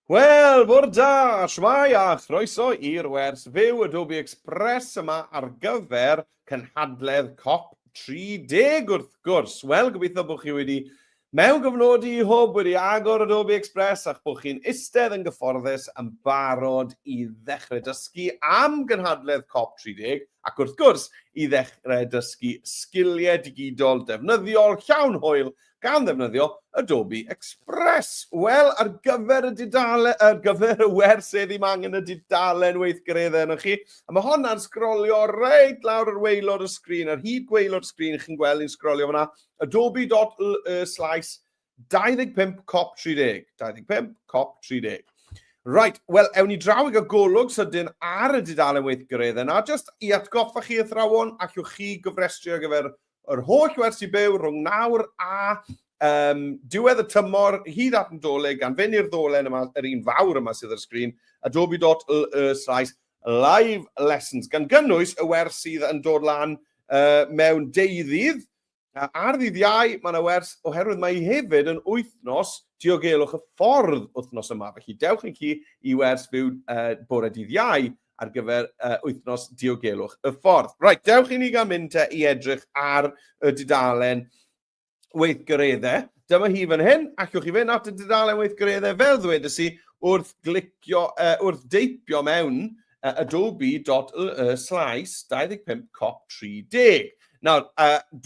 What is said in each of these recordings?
Wel, bore da, shwai a chroeso i'r wers fyw Adobe Express yma ar gyfer cynhadledd COP30 wrth gwrs. Wel, gobeithio bod chi wedi mewn gyfnodi hwb wedi agor Adobe Express a'ch bod chi'n istedd yn gyfforddus yn barod i ddechrau dysgu am gynhadledd COP30 ac wrth gwrs i ddechrau dysgu sgiliau digidol defnyddiol llawn hwyl gan ddefnyddio Adobe Express. Wel, ar gyfer y wers e ddim angen y dudalen weithgareddau yna chi, a mae hwnna'n sgrolio reit lawr yr waelod y sgrin, ar hyd gwaelod y sgrin, chi'n gweld i'n sgrolio fyna, adobe./25 COP30. 25 COP30. Right, wel, ewn ni draw i gael golwg sydyn ar y dudalen weithgareddau yna, just i atgoffa chi athrawon, allwch chi gyfrestru ar gyfer yr holl wers i byw rhwng nawr a diwedd y tymor hyd at yn doleg gan fynd i'r ddolen yma, yr un fawr yma sydd ar y sgrin, adobe.ly/live lessons, gan gynnwys y wers sydd yn dod lan mewn deuddydd. Ar ddydd Iau, mae yna wers oherwydd mae hefyd yn wythnos diogelwch y ffordd wythnos yma. Felly dewch yn chi i wers fyw bore dydd Iau ar gyfer wythnos diogelwch y ffordd. Right, dewch i ni gael mynd i edrych ar y dudalen weithgareddau. Dyma hi fan hyn, allwch chi fynd at y dudalen weithgareddau fel ddwedes i wrth deipio mewn adobe.ly/25 COP30. Nawr,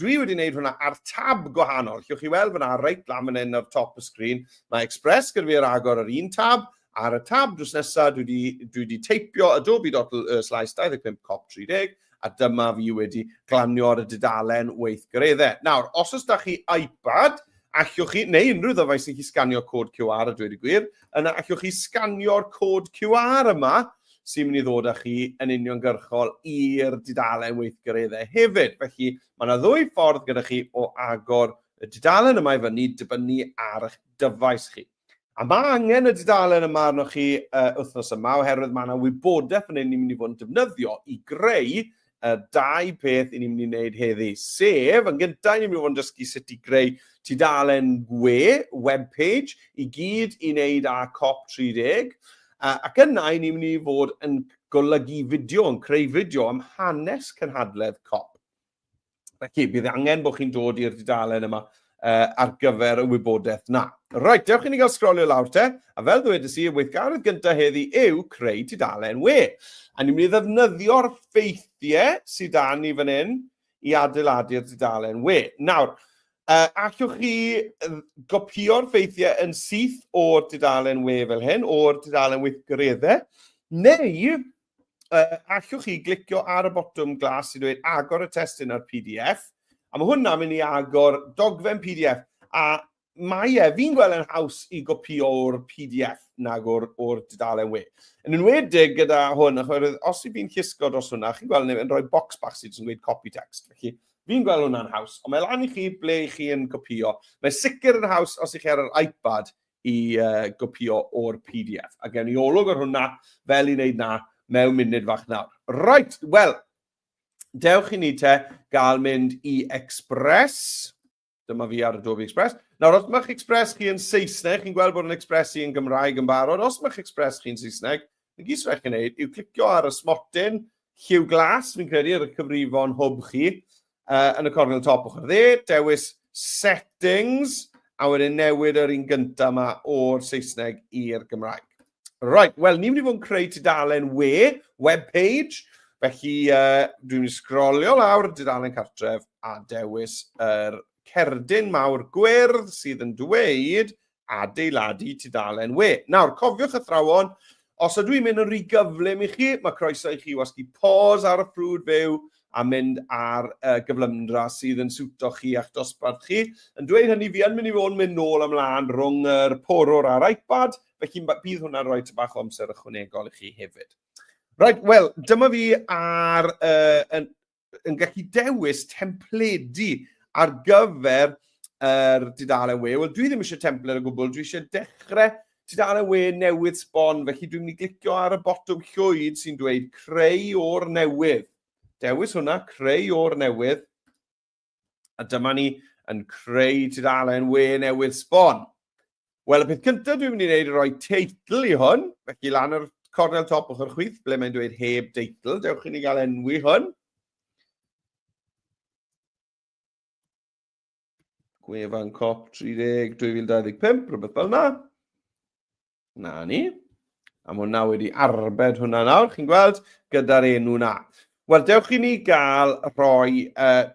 dwi wedi wneud hwnna ar tab gwahanol. Llwch chi weld fyna reit lan fan hyn ar top y sgrin. Mae Express gyda fi ar agor ar un tab. Ar y tab drws nesaf, dwi wedi teipio adobe.ly/25 COP30 a dyma fi wedi glanio ar y dudalen weithgareddau. Nawr, os oes da chi iPad, allwch chi, neu unrhyw ddyfais sy'n chi sganio cod QR a dweud y gwir, yna allwch chi sganio'r cod QR yma sy'n mynd i ddod â chi yn uniongyrchol i'r dudalen weithgareddau hefyd. Felly, mae yna ddwy ffordd gyda chi o agor y dudalen yma i fyny dibynnu ar eich dyfais chi. A mae angen y dudalen yma arnoch chi wythnos yma, oherwydd mae yna wybodaeth yn ni'n mynd i fod yn defnyddio i greu dau peth ni'n mynd i wneud heddi, sef, yn gyntaf ni'n mynd i fod yn dysgu sut i greu tudalen gwe, webpage, i gyd i wneud â COP30, ac yna ni'n mynd i fod yn golygu fideo, yn creu fideo am hanes cynhadledd COP. Felly, bydd angen bod chi'n dod i'r dudalen yma ar gyfer y wybodaeth na. Right, dewch i ni gael sgrolio lawr te, a fel ddwedes i, y weithgaredd gyntaf heddi yw creu tudalen we. A ni'n mynd i ddefnyddio'r ffeithiau sydd da ni fan hyn i adeiladu'r tudalen we. Nawr, allwch chi gopio'r ffeithiau yn syth o'r tudalen we fel hyn, o'r tudalen weithgareddau, neu allwch chi glicio ar y botwm glas sydd dweud agor y testyn ar PDF, a mae hwnna'n mynd i agor dogfen PDF, a mae fi'n gweld yn haws i gopio o'r PDF nag o'r dudalen we. Yn enwedig gyda hwn, achos os i fi'n llusgo dros hwnna, chi'n gweld yn rhoi box bach sydd yn gweud copy text. Felly, fi'n gweld hwnna'n haws, ond mae lan i chi ble chi yn gopio. Mae sicr yn haws os i chi ar yr iPad i gopio o'r PDF. A gen i olwg o'r hwnna fel i wneud na mewn munud fach nawr. Right, wel, dewch i ni te gael mynd i Express. Dyma fi ar Adobe Express. Nawr, os mae'ch Express chi yn Saesneg, chi'n gweld bod yn Express i yn Gymraeg yn barod, os mae'ch Express chi'n Saesneg, yn gys rhaid chi'n neud, yw clicio ar y smotyn, lliw glas, fi'n credu ar y cyfrifon hwb chi, yn y cornel top ochr dde, dewis Settings, a wedyn newid yr un gyntaf yma o'r Saesneg i'r Gymraeg. Right, wel, ni'n mynd i fod yn creu tudalen we, webpage, felly dwi'n mynd i sgrolio lawr y tudalen cartref a dewis yr cerdyn mawr Gwers sydd yn dweud adeiladu tudalen we. Nawr, cofiwch athrawon, os ydw i'n mynd yn rhy gyflym i chi, mae croeso i chi wasgu pause ar y ffrwd fyw a mynd ar gyflymdra sydd yn siwto chi a'ch dosbarth chi. Yn dweud hynny, fi yn mynd i fod yn mynd nôl ymlaen rhwng yr porwr a'r iPad, felly bydd hwnna'n rhoi bach o amser ychwanegol i chi hefyd. Right, wel, dyma fi yn gallu dewis templedi ar gyfer yr dudalen we. Wel, dwi ddim eisiau templed o gwbl, dwi eisiau dechrau tudalen we newydd sbon, felly dwi'n mynd i glicio ar y botwm llwyd sy'n dweud creu o'r newydd. Dewis hwnna, creu o'r newydd, a dyma ni yn creu tudalen we newydd sbon. Wel, y peth cyntaf dwi'n mynd i wneud roi teitl i hwn. Felly lan yr cornel top ochr chwith, ble mae'n dweud heb teitl. Dewch i ni gael enwi hwn. Gwefan COP30 2025, rhywbeth fel yna. Na ni. A mae hwnna wedi arbed hwnna nawr, chi'n gweld, gyda'r enw na. Wel, dewch i ni gael rhoi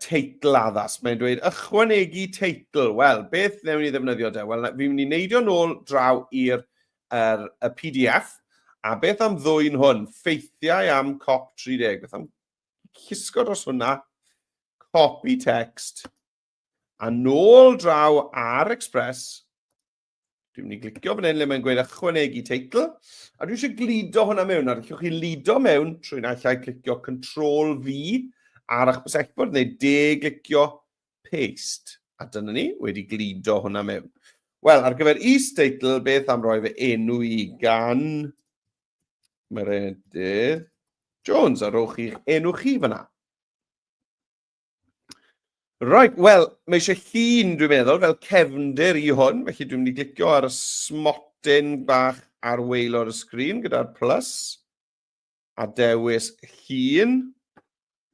teitl addas. Mae'n dweud ychwanegu teitl. Wel, beth newn ni ddefnyddio de? Wel, fi'n mynd i neidio nôl draw i'r PDF. A beth am ddwy'n hwn? Ffeithiau am COP30. Beth am llusgo dros hwnna? Copy text. A nôl draw ar Express. Dwi'n mynd i glicio fan hyn le mae'n gweud ychwanegu teitl. A dwi eisiau glido hwnna mewn. A rydych chi lido mewn trwy na llai clicio Ctrl-V ar eich bysellfwrdd neu de-glicio paste. A dyna ni wedi glido hwnna mewn. Wel, ar gyfer is-teitl, beth am roi fe enw i gan Meredydd Jones. A rowch chi'ch enw chi fyna. Right, wel, mae eisiau llun, dwi'n meddwl, fel cefndir i hwn. Felly dwi'n mynd i glicio ar y smotyn bach ar waelod y sgrin gyda'r plus. A dewis llun.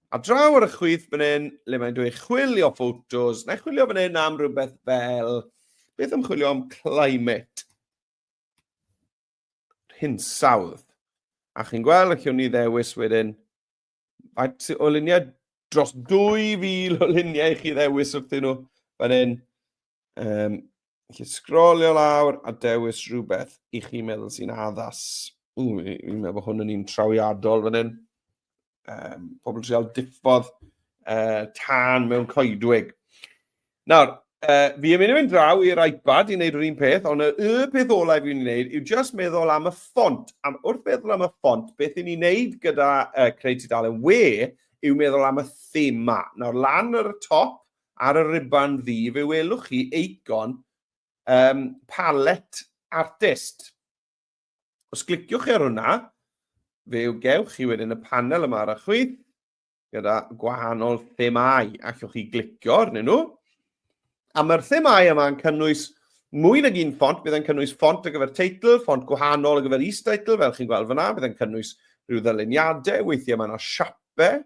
A draw ar y chwith fan hyn, le mae'n dweud chwilio photos. Na chwilio fan hyn am rhywbeth fel... Beth am chwilio am climate? Hinsawdd. A chi'n gweld, allwn ni ddewis wedyn... O luniau dros 2,000 o luniau i chi ddewis wrthyn nhw fan hyn. Chi sgrolio lawr a dewis rhywbeth i chi meddwl sy'n addas. Fi'n meddwl bod hwn yn un trawiadol fan hyn. Pobl trial diffodd tân mewn coedwig. Nawr, fi yn mynd draw i'r iPad i wneud yr un peth, ond y peth olau fi'n wneud yw just meddwl am y ffont. Wrth meddwl am y ffont, beth i ni wneud gyda creu tudalen we yw meddwl am y thema. Nawr, lan ar y top, ar y riban ddi, fe welwch chi eicon palette artist. Os gliciwch chi ar hwnna, fe gewch chi wedyn y panel yma ar y chwith, gyda gwahanol themau. Allwch chi glicio arnyn nhw. A mae'r themau yma yn cynnwys mwy nag un ffont. Bydd yn cynnwys ffont ar gyfer teitl, ffont gwahanol ar gyfer is-teitl, fel chi'n gweld fyna. Bydd yn cynnwys rhyw ddyluniadau, weithiau mae yna siapau.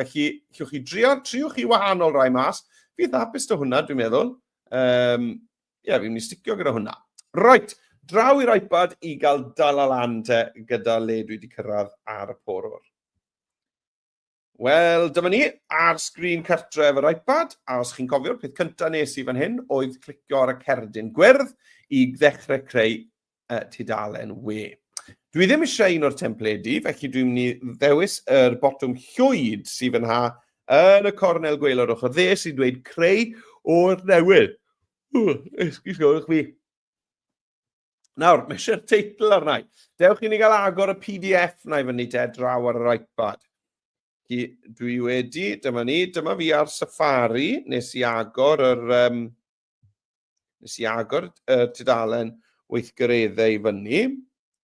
Felly, llwch chi triwch chi wahanol rai mas. Fydd hapus o hwnna, dwi'n meddwl. Fi'n mynd i sticio gyda hwnna. Right, draw i'r iPad i gael dal lan te gyda le dwi wedi cyrraedd ar y porwr. Wel, dyma ni ar sgrin cartref yr iPad. A os chi'n cofio'r peth cyntaf nes i fan hyn, oedd clicio ar y cerdyn gwyrdd i ddechrau creu tudalen we. Dwi ddim eisiau un o'r templedi, felly dwi'n mynd i ddewis yr botwm llwyd sydd yn yn y cornel gwaelod ochr dde sy'n dweud creu o'r newydd. Esgusgwch fi. Nawr, mae eisiau'r teitl arna. Dewch i ni gael agor y PDF na i fyny te draw ar yr iPad. Dwi wedi, dyma fi ar Safari, nes i agor y tudalen weithgareddau i fyny.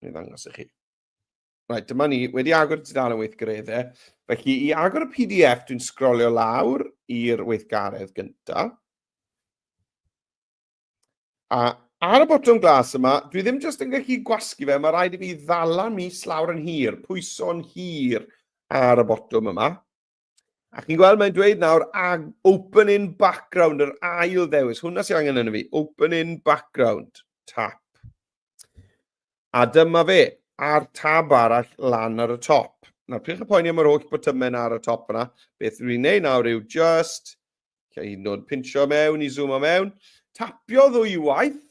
Neu ddangos i chi. Right, dyma ni wedi agor y tudalen weithgareddau. Felly, i agor y PDF, dwi'n sgrolio lawr i'r weithgaredd gyntaf. A ar y botwm glas yma, dwi ddim jyst yn gallu gwasgu fe, mae rhaid i fi ddala mis lawr yn hir, pwyso'n hir ar y botwm yma. A chi'n gweld mae'n dweud nawr, open in background, yr ail ddewis. Hwna sy'n angen yna fi. Open in background. Tap. A dyma fe, ar tab arall lan ar y top. Nawr, prych y poeni am yr holl botymau ar y top yna. Beth dwi'n gwneud nawr yw just, hyd yn oed pinsio mewn i zoomo mewn, tapio ddwy waith,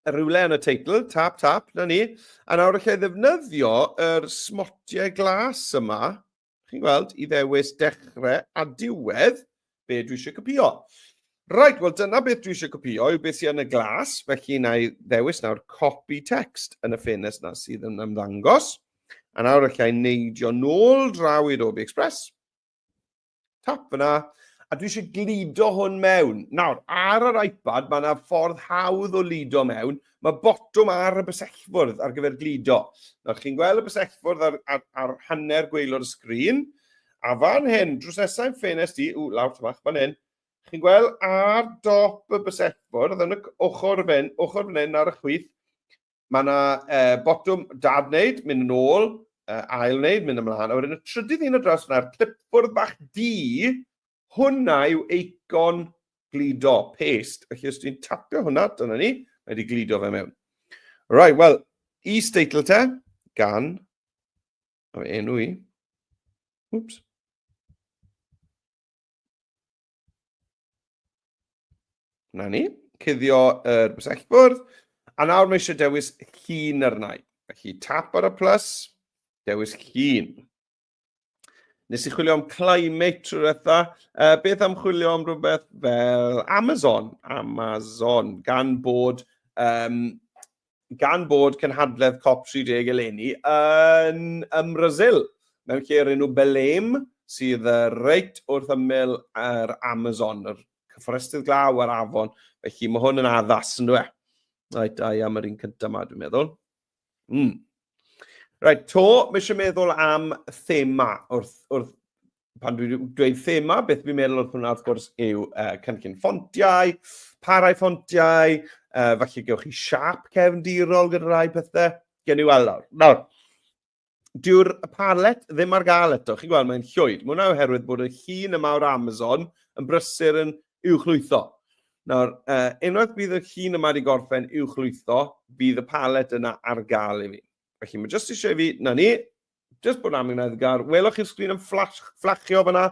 y rywle yn y teitl, tap, na ni, a nawr allai ddefnyddio yr smotiau glas yma, chi'n gweld, i ddewis dechrau a diwedd be dwi eisiau copio. Right, wel dyna beth dwi eisiau copio yw beth sy'n y glas, felly na i ddewis nawr copy text yn y ffenest na sydd yn ymddangos. A nawr allai neidio nôl draw i Adobe Express. Tap fyna, a dwi eisiau glido hwn mewn. Nawr, ar yr iPad, mae yna ffordd hawdd o lido mewn. Mae botwm ar y bysellfwrdd ar gyfer glido. Nawr, chi'n gweld y bysellfwrdd ar hanner gwaelod y sgrin. A fan hyn, drws nesau'n ffenest i, lawr tymach, fan hyn, chi'n gweld ar dop y bysellfwrdd, yn y ochr fan hyn ar y chwith, mae yna botwm dad wneud, mynd yn ôl, ail wneud, mynd ymlaen. A wedyn y trydydd un o draws yna'r clipfwrdd bach D, hwnna yw eicon glido, paste. Felly os dwi'n tapio hwnna, dyna ni, mae wedi glido fe mewn. Right, wel, i steitl te, gan, o enw i, oops. Na ni, cuddio yr bysellfwrdd, a nawr mae eisiau dewis llun arna i. Felly tap ar y plus, dewis llun. Nes i chwilio am climate trwy'r etha. Beth am chwilio am rhywbeth fel Amazon, gan bod cynhadledd COP30 eleni yn Brazil, mewn lle o'r enw Belém, sydd reit wrth ymyl yr Amazon, yr cyfforestydd glaw ar afon. Felly mae hwn yn addas yn dweud. Reit, a am yr un cyntaf yma, dwi'n meddwl. Reit, to, mae eisiau meddwl am thema. Pan dwi'n dweud thema, beth fi'n meddwl wrth hwnna, wrth gwrs, yw cynllun ffontiau, parau ffontiau, falle gewch chi siap cefndirol gyda rai pethau. Gen i weld nawr. Nawr, dyw'r palet ddim ar gael eto. Chi'n gweld, mae'n llwyd. Mae hwnna oherwydd bod y llun yma o'r Amazon yn brysur yn uwchlwytho. Nawr, unwaith bydd y llun yma wedi gorffen uwchlwytho, bydd y palet yna ar gael i fi. Felly mae jyst eisiau fi, na ni, jyst bod am yna edgar, welwch chi'r sgrin yn fflachio fyna,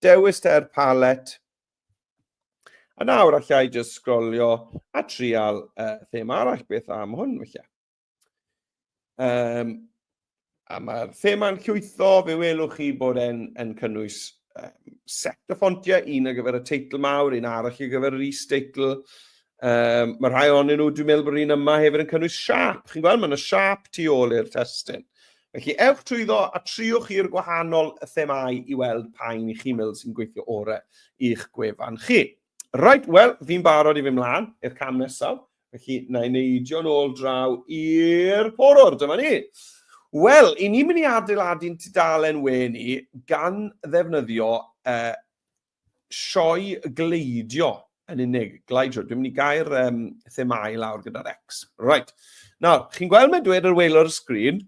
dewis te'r palet. A nawr allai jyst sgrolio a trial thema arall beth am hwn felly. A mae'r thema'n llwytho, fe welwch chi bod e'n cynnwys set o ffontiau, un ar gyfer y teitl mawr, un arall ar gyfer yr is-teitl. Mae rhai ohonyn nhw, dwi'n meddwl bod un yma hefyd yn cynnwys siap. Chi'n gweld, mae yna siap tu ôl i'r testyn. Felly, ewch trwyddo a triwch i'r gwahanol themau i weld pa un i chi meddwl sy'n gweithio orau i'ch gwefan chi. Right, wel, fi'n barod i fi mlaen i'r cam nesaf. Felly, na i neidio nôl draw i'r porwr, dyma ni. Wel, i ni'n mynd i adeiladu'n tudalen we ni gan ddefnyddio sioe gleidio yn unig. Gleidio, dwi'n mynd i gair themau lawr gyda'r X. Right. Nawr, chi'n gweld mae'n dweud ar welo'r sgrin,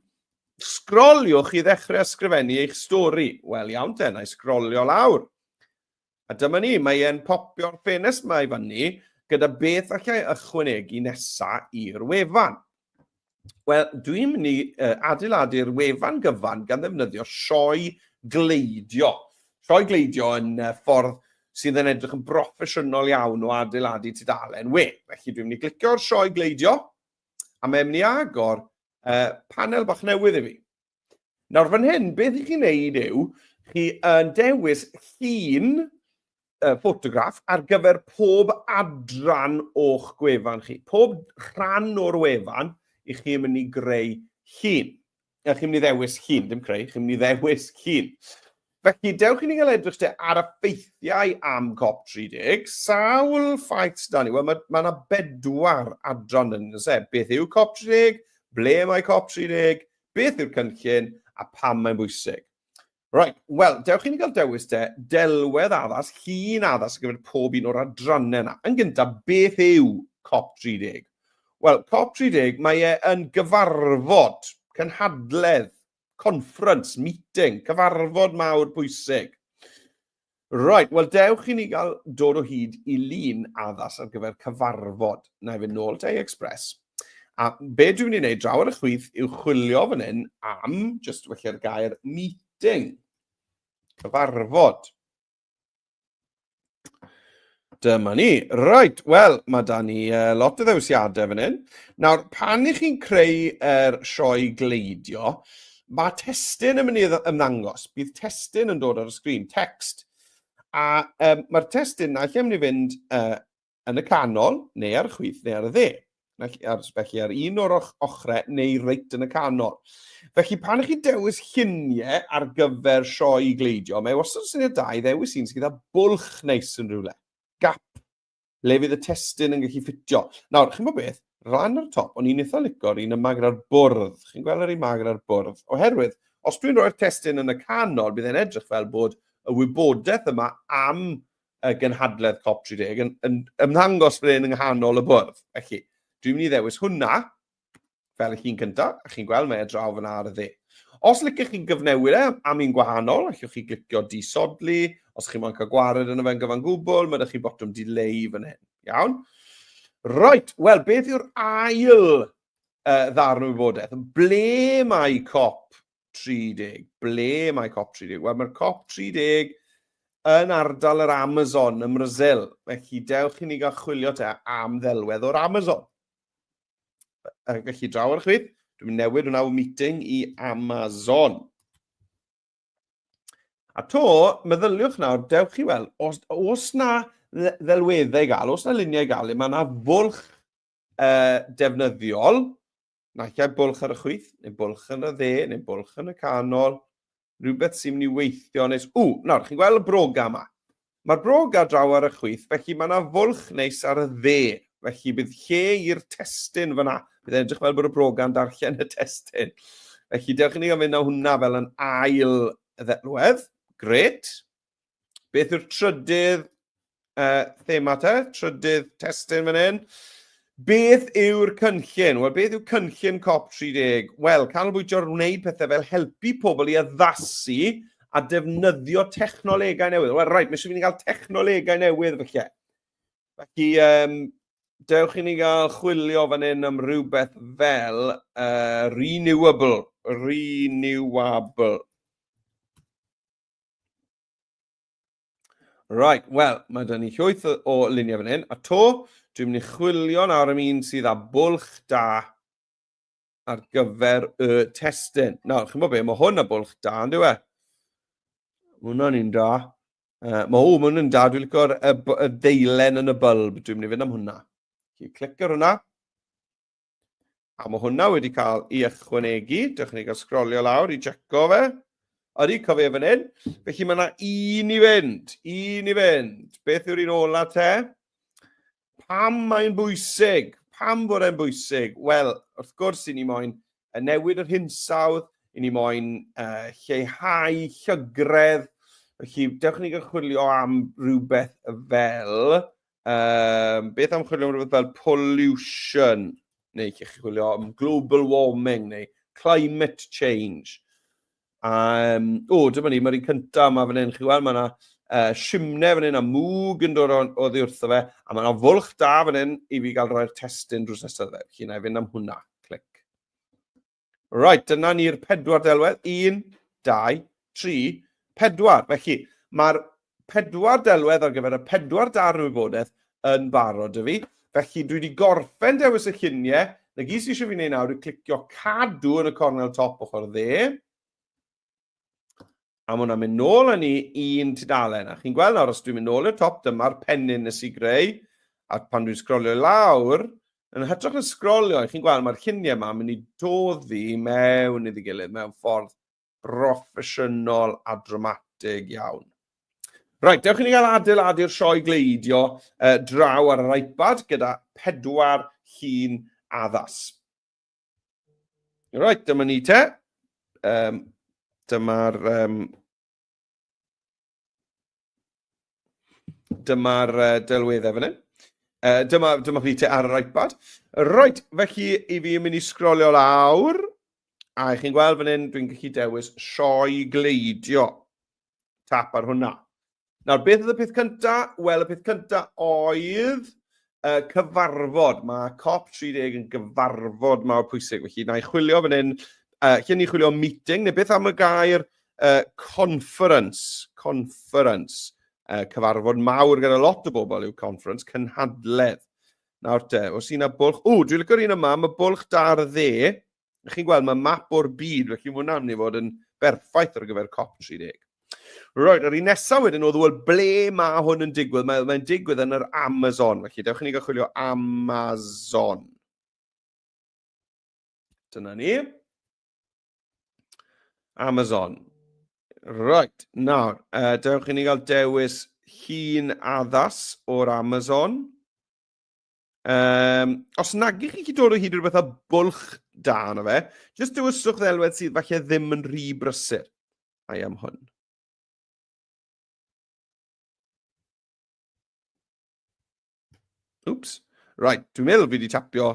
sgroliwch i ddechrau ysgrifennu eich stori. Wel, iawn te, na i sgrolio lawr. A dyma ni, mae e'n popio'r ffenest yma i fyny gyda beth allai ychwanegu nesaf i'r wefan. Wel, dwi'n mynd i adeiladu'r wefan gyfan gan ddefnyddio sioe gleidio. Sioe gleidio yn ffordd sydd yn edrych yn broffesiynol iawn o adeiladu tudalen we. Felly dwi'n mynd i glicio'r sioe gleidio a mae'n mynd i agor panel bach newydd i fi. Nawr fan hyn, beth i chi'n neud yw chi yn dewis llun ffotograff ar gyfer pob adran o'ch gwefan chi. Pob rhan o'r wefan i chi yn mynd i greu llun. Chi'n mynd i ddewis llun, dim creu, chi'n mynd i ddewis llun. Felly, dewch i ni gael edrych ar y ffeithiau am COP30. Sawl ffaith da ni? Wel, mae yna 4 adran yn y sef. Beth yw COP30? Ble mae COP30? Beth yw'r cynllun? A pam mae'n bwysig? Right, wel, dewch i ni gael dewis delwedd addas, llun addas ar gyfer pob un o'r adrannau yna. Yn gyntaf, beth yw COP30? Wel, COP30, mae yn gyfarfod, cynhadledd, conference, meeting, cyfarfod mawr bwysig. Right, wel, dewch i ni gael dod o hyd i lun addas ar gyfer cyfarfod. Na i fynd nôl te Express. A be dwi'n mynd i wneud draw ar y chwith yw chwilio fan hyn am, just felly'r gair, meeting. Cyfarfod. Dyma ni. Right, wel, mae da ni lot o ddewisiadau fan hyn. Nawr, pan i chi'n creu sioe gleidio, mae testyn yn mynd i ymddangos. Bydd testyn yn dod ar y sgrin, text. A mae'r testyn na lle mynd i fynd yn y canol, neu ar y chwith, neu ar y dde. Felly ar un o'r ochrau, neu reit yn y canol. Felly pan ych chi dewis lluniau ar gyfer sioe gleidio, mae wastad syniad da i ddewis un sydd gyda bwlch neis yn rhywle. Gap, le fydd y testyn yn gallu ffitio. Nawr, chi'n gwybod beth? Ran ar y top, o'n i'n eitha licor un yma gyda'r bwrdd. Chi'n gweld yr un yma gyda'r bwrdd. Oherwydd, os dwi'n rhoi'r testyn yn y canol, bydd e'n edrych fel bod y wybodaeth yma am gynhadledd COP30 yn ymddangos fan hyn yng nghanol y bwrdd. Felly, dwi'n mynd i ddewis hwnna, fel y llun cyntaf, a chi'n gweld mae draw fan ar y dde. Os licech chi gyfnewid am un gwahanol, allwch chi glicio disodli, os chi'n moyn cael gwared yn y fe'n gyfan gwbl, mae ydych chi botwm delay fan hyn. Iawn? Right, wel, beth yw'r ail ddarn o wybodaeth? Ble mae COP30? Ble mae COP30? Wel, mae'r COP30 yn ardal yr Amazon ym Mrasil. Felly, dewch i ni gael chwilio te am ddelwedd o'r Amazon. Felly, draw ar chwith, dwi'n newid hwnna o meeting i Amazon. A to, meddyliwch nawr, dewch chi weld, os na ddelweddau gael, os na luniau gael, mae yna bwlch defnyddiol, na lle bwlch ar y chwith, neu bwlch yn y dde, neu bwlch yn y canol, rhywbeth sy'n mynd i weithio nes... nawr, chi'n gweld y broga yma. Mae'r broga draw ar y chwith, felly mae yna fwlch neis ar y dde. Felly bydd lle i'r testyn fyna. Bydd edrych fel bod y broga'n darllen y testyn. Felly dewch i ni gael mynd â hwnna fel yn ail ddelwedd. Gret. Beth yw'r trydydd thema te? Trydydd testyn fan hyn. Beth yw'r cynllun? Wel, beth yw cynllun COP30? Wel, canolbwyntio ar wneud pethau fel helpu pobl i addasu a defnyddio technolegau newydd. Wel, right, mae eisiau fi ni gael technolegau newydd felly. Felly, dewch i ni gael chwilio fan hyn am rhywbeth fel renewable. Right, wel, mae dyn ni llwyth o luniau fan hyn. A to, dwi'n mynd i chwilio nawr am un sydd â bwlch da ar gyfer y testyn. Nawr, chi'n bod be, mae hwn â bwlch da, yn dyw e? Mae hwnna'n un da. Mae hwnna'n da, dwi'n licio'r deilen yn y bylb. Dwi'n mynd i fynd am hwnna. Clic ar hwnna. A mae hwnna wedi cael ei ychwanegu. Dewch ni gael sgrolio lawr i jeco fe. Ydy, cofio fan hyn. Felly mae yna un i fynd. Beth yw'r un ola te? Pam mae'n bwysig? Pam bod e'n bwysig? Wel, wrth gwrs, i ni moyn newid yr hinsawdd, i ni moyn lleihau llygredd. Felly, dewch ni gael chwilio am rhywbeth fel... beth am chwilio am rhywbeth fel pollution? Neu chi chwilio am global warming, neu climate change. Dyma ni, mae'r un cyntaf yma fan hyn, chi weld, mae yna simnau fan hyn a mwg yn dod o ddiwrtho fe, a mae yna fwlch da fan hyn i fi gael rhoi'r testyn drws nesaf fe. Felly na i fynd am hwnna. Clic. Right, dyna ni'r 4 delwedd. 1, 2, 3, 4. Felly, mae'r 4 delwedd ar gyfer y 4 darn o wybodaeth yn barod y fi. Felly, dwi wedi gorffen dewis y lluniau. Na gys i eisiau fi wneud nawr, dwi'n clicio cadw yn y cornel top ochr dde. A mae hwnna'n mynd nôl â ni un tudalen. A chi'n gweld nawr, os dwi'n mynd nôl i'r top, dyma'r pennyn nes i greu. A pan dwi'n sgrolio lawr, yn hytrach na sgrolio, chi'n gweld mae'r lluniau yma mynd i doddi mewn iddi gilydd, mewn ffordd broffesiynol a dramatig iawn. Right, dewch i ni gael adeiladu'r sioe gleidio draw ar yr iPad gyda 4 llun addas. Right, dyma ni te. Dyma'r delweddau fan hyn. Dyma fi te ar yr iPad. Right, felly i fi yn mynd i sgrolio lawr. A chi'n gweld fan hyn, dwi'n gallu dewis sioe gleidio. Tap ar hwnna. Nawr, beth oedd y peth cyntaf? Wel, y peth cyntaf oedd cyfarfod. Mae COP30 yn gyfarfod mawr pwysig. Felly, na i chwilio fan hyn. Lle ni chwilio meeting, neu beth am y gair conference. Cyfarfod mawr gyda lot o bobl yw conference, cynhadledd. Nawr te, os yna bwlch... dwi'n licio'r un yma, mae bwlch dar dde. Chi'n gweld, mae map o'r byd, felly hwnna yn mynd i fod yn berffaith ar gyfer COP30. Roed, yr un nesaf wedyn oedd, wel, ble mae hwn yn digwydd? Mae'n digwydd yn yr Amazon, felly dewch i ni gael chwilio Amazon. Dyna ni. Amazon. Right, nawr, dewch i ni gael dewis llun addas o'r Amazon. Os nag i chi dod o hyd rhywbeth a bwlch da yna fe, jyst dewyswch ddelwedd sydd falle ddim yn rhy brysur. A am hwn. Oops. Right, dwi'n meddwl fi wedi tapio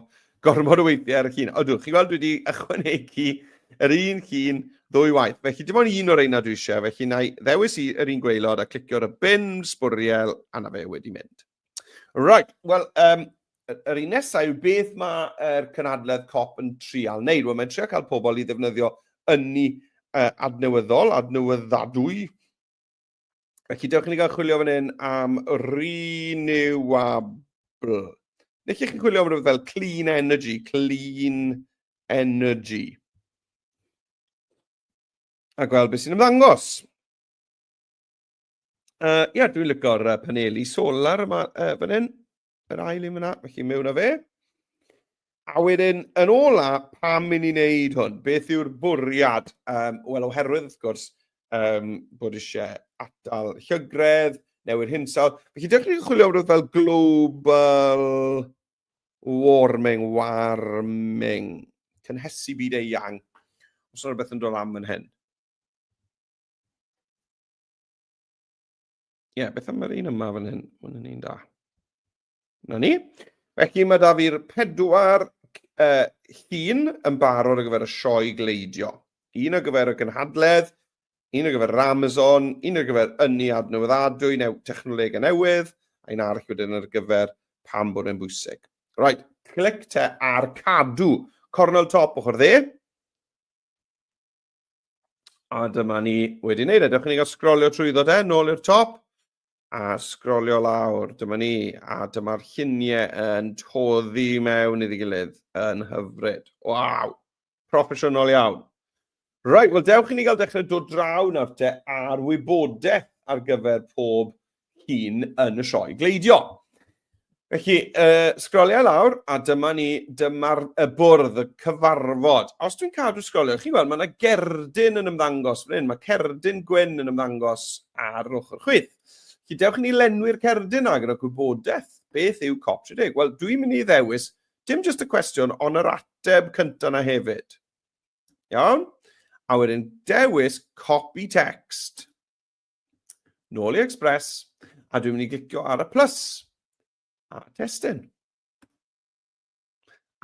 gormod o weithiau ar y llun. Odw, chi gweld dwi wedi ychwanegu yr un llun ddwy waith. Felly dim ond un o'r reina dwi eisiau, felly na i ddewis i yr un gweilod a clicio ar y bin sbwriel a na fe wedi mynd. Right, wel, yr un nesaf yw beth mae'r cynhadledd COP yn trial wneud. Wel, mae'n trial cael pobl i ddefnyddio ynni adnewyddadwy. Felly, dewch i ni gael chwilio fan hyn am renewable. Neu chi'n chwilio am rhywbeth fel clean energy. A gweld beth sy'n ymddangos. Dwi'n licio'r paneli solar yma fan hyn. Yr ail un fyna, felly mewn â fe. A wedyn, yn ola, pam i ni wneud hwn? Beth yw'r bwriad? Wel, oherwydd, wrth gwrs, bod eisiau atal llygredd, newid hinsawdd. Felly, dewch chi'n chwilio am rhywbeth fel global warming, cynhesu byd eang. Os yna rhywbeth yn dod am yn hyn. Beth am yr un yma fan hyn? Mae'n un da. Na ni. Felly mae da fi'r 4 llun yn barod ar gyfer y sioe gleidio. Un ar gyfer y gynhadledd, un ar gyfer yr Amazon, un ar gyfer ynni adnewyddadwy, technoleg newydd, a un arall wedyn ar gyfer pam bod e'n bwysig. Right, clic te ar cadw. Cornel top ochr dde. A dyma ni wedi wneud. Dewch i ni gael sgrolio trwyddo te, nôl i'r top. A sgrolio lawr, dyma ni, a dyma'r lluniau yn toddi mewn iddi gilydd yn hyfryd. Waw, proffesiynol iawn. Right, wel dewch i ni gael dechrau dod draw nawr te ar wybodaeth ar gyfer pob llun yn y sioe gleidio. Felly, sgrolio lawr, a dyma'r bwrdd, y cyfarfod. Os dwi'n cadw sgrolio, chi'n gweld, mae yna gerdyn yn ymddangos fan hyn. Mae cerdyn gwyn yn ymddangos ar ochr chwith. Felly, dewch i ni lenwi'r cerdyn ag yn y gwybodaeth. Beth yw COP30? Wel, dwi'n mynd i ddewis, dim jyst y cwestiwn, ond yr ateb cyntaf na hefyd. Iawn? A wedyn dewis copy text. Nôl i Express. A dwi'n mynd i glicio ar y plus. A testyn.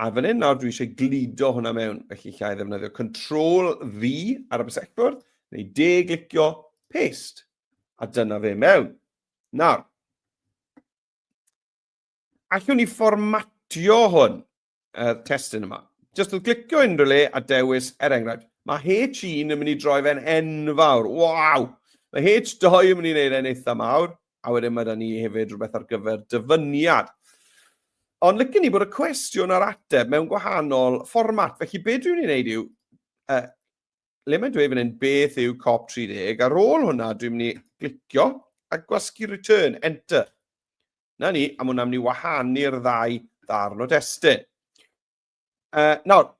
A fan hyn nawr dwi eisiau glido hwnna mewn. Felly llai ddefnyddio Ctrl-V ar y bysecbwrdd, neu glicio paste. A dyna fe mewn. Nawr, allwn ni fformatio hwn, y testyn yma. Jyst wrth glicio unrhyw le a dewis, enghraifft, mae H1 yn mynd i droi fe'n enfawr. Waw! Mae H2 yn mynd i wneud e'n eitha mawr, a wedyn mae da ni hefyd rhywbeth ar gyfer dyfyniad. Ond licen ni bod y cwestiwn a'r ateb mewn gwahanol fformat. Felly, beth dwi'n ei wneud yw, le mae'n dweud fan hyn beth yw COP30, ar ôl hwnna dwi'n mynd i glicio a gwasgu return, enter. Na ni, a mwyn am ni wahanu'r ddau ddarn o testyn. Nawr,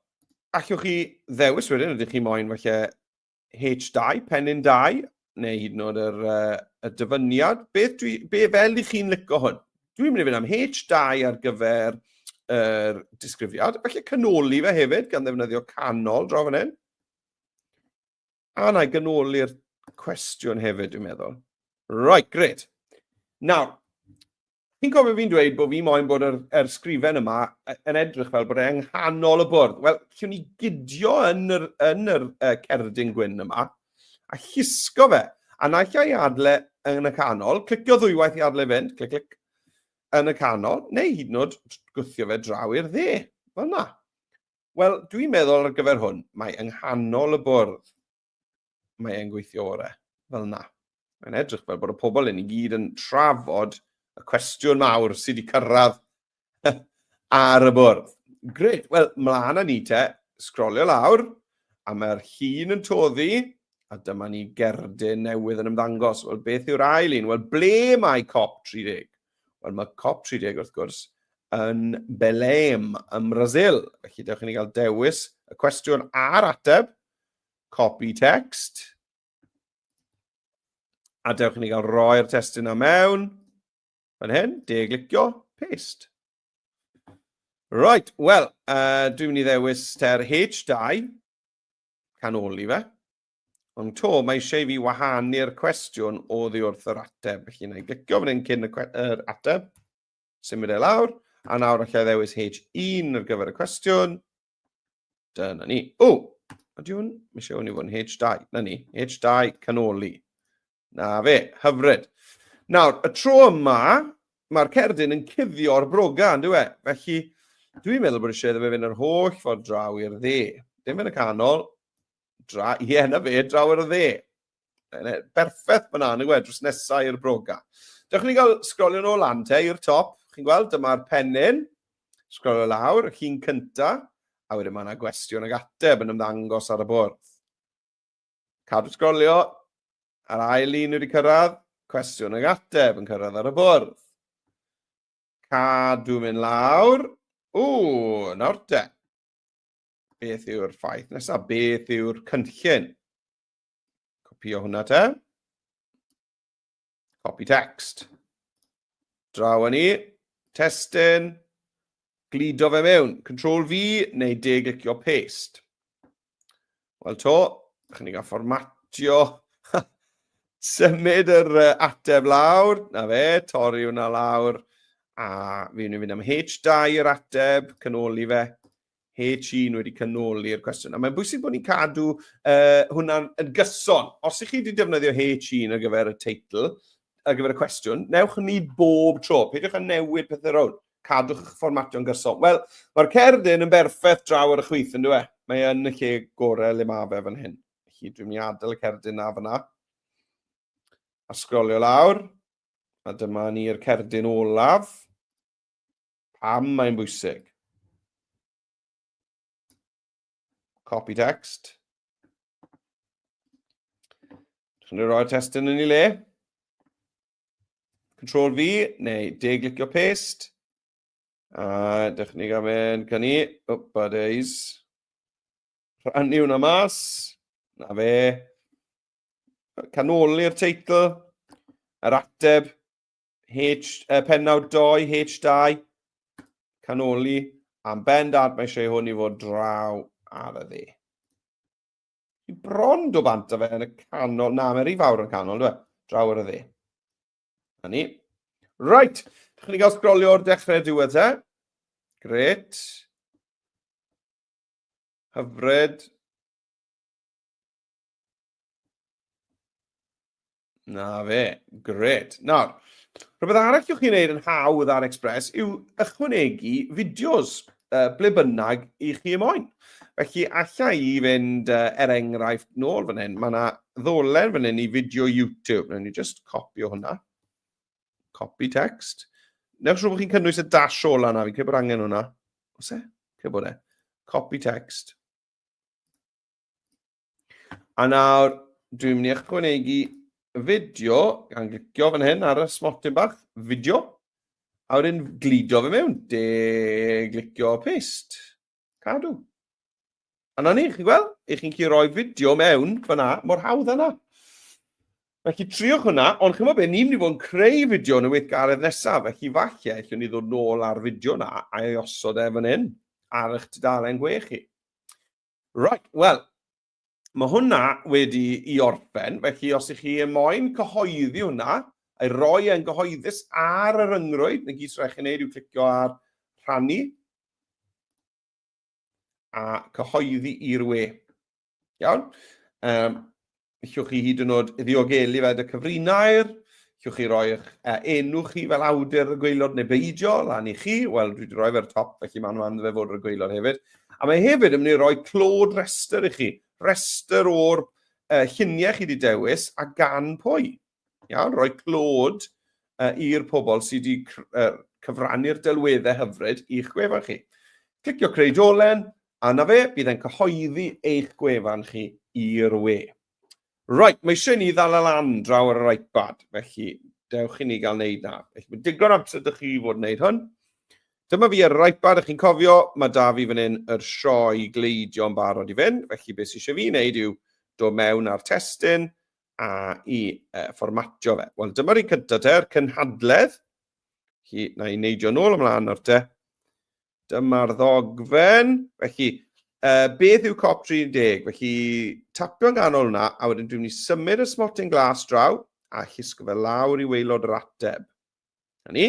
allwch chi ddewis wedyn, ydych chi moyn falle H2, penyn 2, neu hyd yn oed y dyfyniad. Be fel i chi'n licio hwn? Dwi'n mynd i fynd am H2 ar gyfer yr disgrifiad, felly canoli fe hefyd gan ddefnyddio canol draw fan hyn. A na i ganoli'r cwestiwn hefyd, dwi'n meddwl. Right, great. Nawr, chi'n cofio fi'n dweud bod fi moyn bod yr sgrifen yma yn edrych fel bod e'n nghanol y bwrdd. Wel, llwn ni gydio yn yr cerdyn gwyn yma, a llusgo fe. A naill ai adle yn y canol, clicio ddwywaith i adle fynd, clic, clic, yn y canol, neu hyd yn oed gwthio fe draw i'r dde. Fel na. Wel, dwi'n meddwl ar gyfer hwn, mae yng nghanol y bwrdd, mae e'n gweithio orau, fel na. Mae'n edrych fel bod y pobl yn i gyd yn trafod y cwestiwn mawr sydd wedi cyrraedd ar y bwrdd. Gret. Wel, mlaen â ni te, sgrolio lawr, a mae'r llun yn toddi, a dyma ni gerdyn newydd yn ymddangos. Wel, beth yw'r ail un? Wel, ble mae COP30? Wel, mae COP30, wrth gwrs, yn Belém, ym Brasil. Felly, dewch i ni gael dewis y cwestiwn a'r ateb, copy text, a dewch i ni gael roi'r testyn yna mewn. Fan hyn, glicio, paste. Right, wel, dwi'n mynd i ddewis ter H2, canoli fe. Ond to, mae eisiau fi wahanu'r cwestiwn oddi wrth yr ateb. Felly, na i glicio fan hyn cyn yr ateb. Symud e lawr. A nawr allai ddewis H1 ar gyfer y cwestiwn. Dyna ni. Ydy hwn? Mae eisiau hwn i fod yn H2. Na ni. H2 canoli. Na fe. Hyfryd. Nawr, y tro yma, mae'r cerdyn yn cuddio'r broga, yn dwi? Felly, dwi'n meddwl bod eisiau iddo fe fynd yr holl ffordd draw i'r dde. Dim yn y canol. Na fe, draw i'r dde. Berffaith fyna, yn y dros nesaf i'r broga. Dewch ni gael sgrolio nôl lan te i'r top. Chi'n gweld, dyma'r pennyn. Sgrolio lawr, y llun cynta. A wedyn mae yna gwestiwn ag ateb yn ymddangos ar y bwrdd. Cadw sgrolio. Ar ail un wedi cyrraedd. Cwestiwn ag ateb yn cyrraedd ar y bwrdd. Cadw mynd lawr. Nawr te. Beth yw'r ffaith nesaf? Beth yw'r cynllun? Copio hwnna te. Copy text. Draw ni. Testyn. Glido fe mewn. Control V neu de-glicio paste. Wel to, chi'n ni gael fformatio. Symud yr ateb lawr. Na fe, torri hwnna lawr. A fi'n mynd am H2 i'r ateb, canoli fe. H1 wedi canoli'r cwestiwn. A mae'n bwysig bod ni'n cadw hwnna'n gyson. Os ych chi wedi defnyddio H1 ar gyfer y teitl, ar gyfer y cwestiwn, newch ni bob tro. Peidiwch â newid pethau rownd. Cadwch eich fformatio'n gyson. Wel, mae'r cerdyn yn berffaith draw ar y chwith, yn dwi? Mae yn y lle gorau le mae fe fan hyn. Felly dwi'n mynd i adael y cerdyn na fyna. A sgrolio lawr. A dyma ni'r cerdyn olaf. Pam mae'n bwysig? Copy text. Dwi'n mynd i roi'r testyn yn ei le. Control V, neu de-glicio paste. A dych ni gael mynd cynni. Days. Rhannu hwnna mas. Na fe. Canoli'r teitl. Yr ateb. Pennawd 2, H2. Canoli. Am bendant mae eisiau hwn i fod draw ar y dde. I bron do bant o fe yn y canol. Na, mae'n rhy fawr yn canol, dwi? Draw ar y dde. Na ni. Right. Dych ni gael sgrolio o'r dechrau diwedd te. Gret. Hyfryd. Na fe. Gret. Nawr, rhywbeth arall yw'ch chi'n neud yn hawdd ar Express yw ychwanegu fideos ble bynnag i chi moyn. Felly, allai i fynd enghraifft nôl fan hyn. Mae yna ddolen fan hyn i fideo YouTube. Nawr ni just copio hwnna. Copy text. Newch siŵr bod chi'n cynnwys y dash ola na. Fi'n credu bod angen hwnna. Os e? Credu bod e. Copy text. A nawr, dwi'n mynd i ychwanegu fideo, gan glicio fan hyn ar y smotyn bach, fideo, a wedyn glidio fe mewn, de-glicio paste, cadw. A na ni, chi'n gweld? Eich chi'n gallu rhoi fideo mewn fyna, mor hawdd yna. Felly triwch hwnna, ond chi'n meddwl, ni'n mynd i fod yn creu fideo yn y weithgaredd nesaf, felly falle, allwn ni ddod nôl ar fideo na, a ei osod e fan hyn, ar eich tudalen gwe chi. Right, wel, mae hwnna wedi i orffen, felly os ych chi yn moyn cyhoeddi hwnna, a'i roi yn gyhoeddus ar y ryngrwyd, neu gyd srech chi'n neud yw clicio ar rhannu, a cyhoeddi i'r we. Iawn? Llwch chi hyd yn oed ddiogelu fe dy cyfrinair, llwch chi roi eich enw chi fel awdur y gwaelod neu beidio, lan i chi, wel dwi wedi rhoi fe'r top, felly mae'n fe fod yr gwaelod hefyd. A mae hefyd yn mynd i roi clod rester i chi, rester o'r lluniau chi wedi dewis a gan pwy. Iawn, rhoi clod i'r pobl sydd wedi cyfrannu'r delweddau hyfryd i'ch gwefan chi. Clicio creu dolen, a na fe, bydd e'n cyhoeddi eich gwefan chi i'r we. Right, mae eisiau ni ddal lan draw ar yr iPad, felly dewch i ni gael wneud na. Felly mae digon amser ydych chi fod wneud hwn. Dyma fi ar yr iPad, ych chi'n cofio, mae da fi fan hyn yr sioe gleidio yn barod i fynd, felly beth sydd eisiau fi wneud yw dod mewn ar testyn a i fformatio fe. Wel, dyma'r un cyntaf te'r cynhadledd. Felly, na i neidio nôl ymlaen o'r te. Dyma'r ddogfen. Felly, beth yw COP30? Felly, tapio'n ganol hwnna, a wedyn dwi'n mynd i symud y smotyn glas draw, a llusgo fe lawr i waelod yr ateb. Na ni.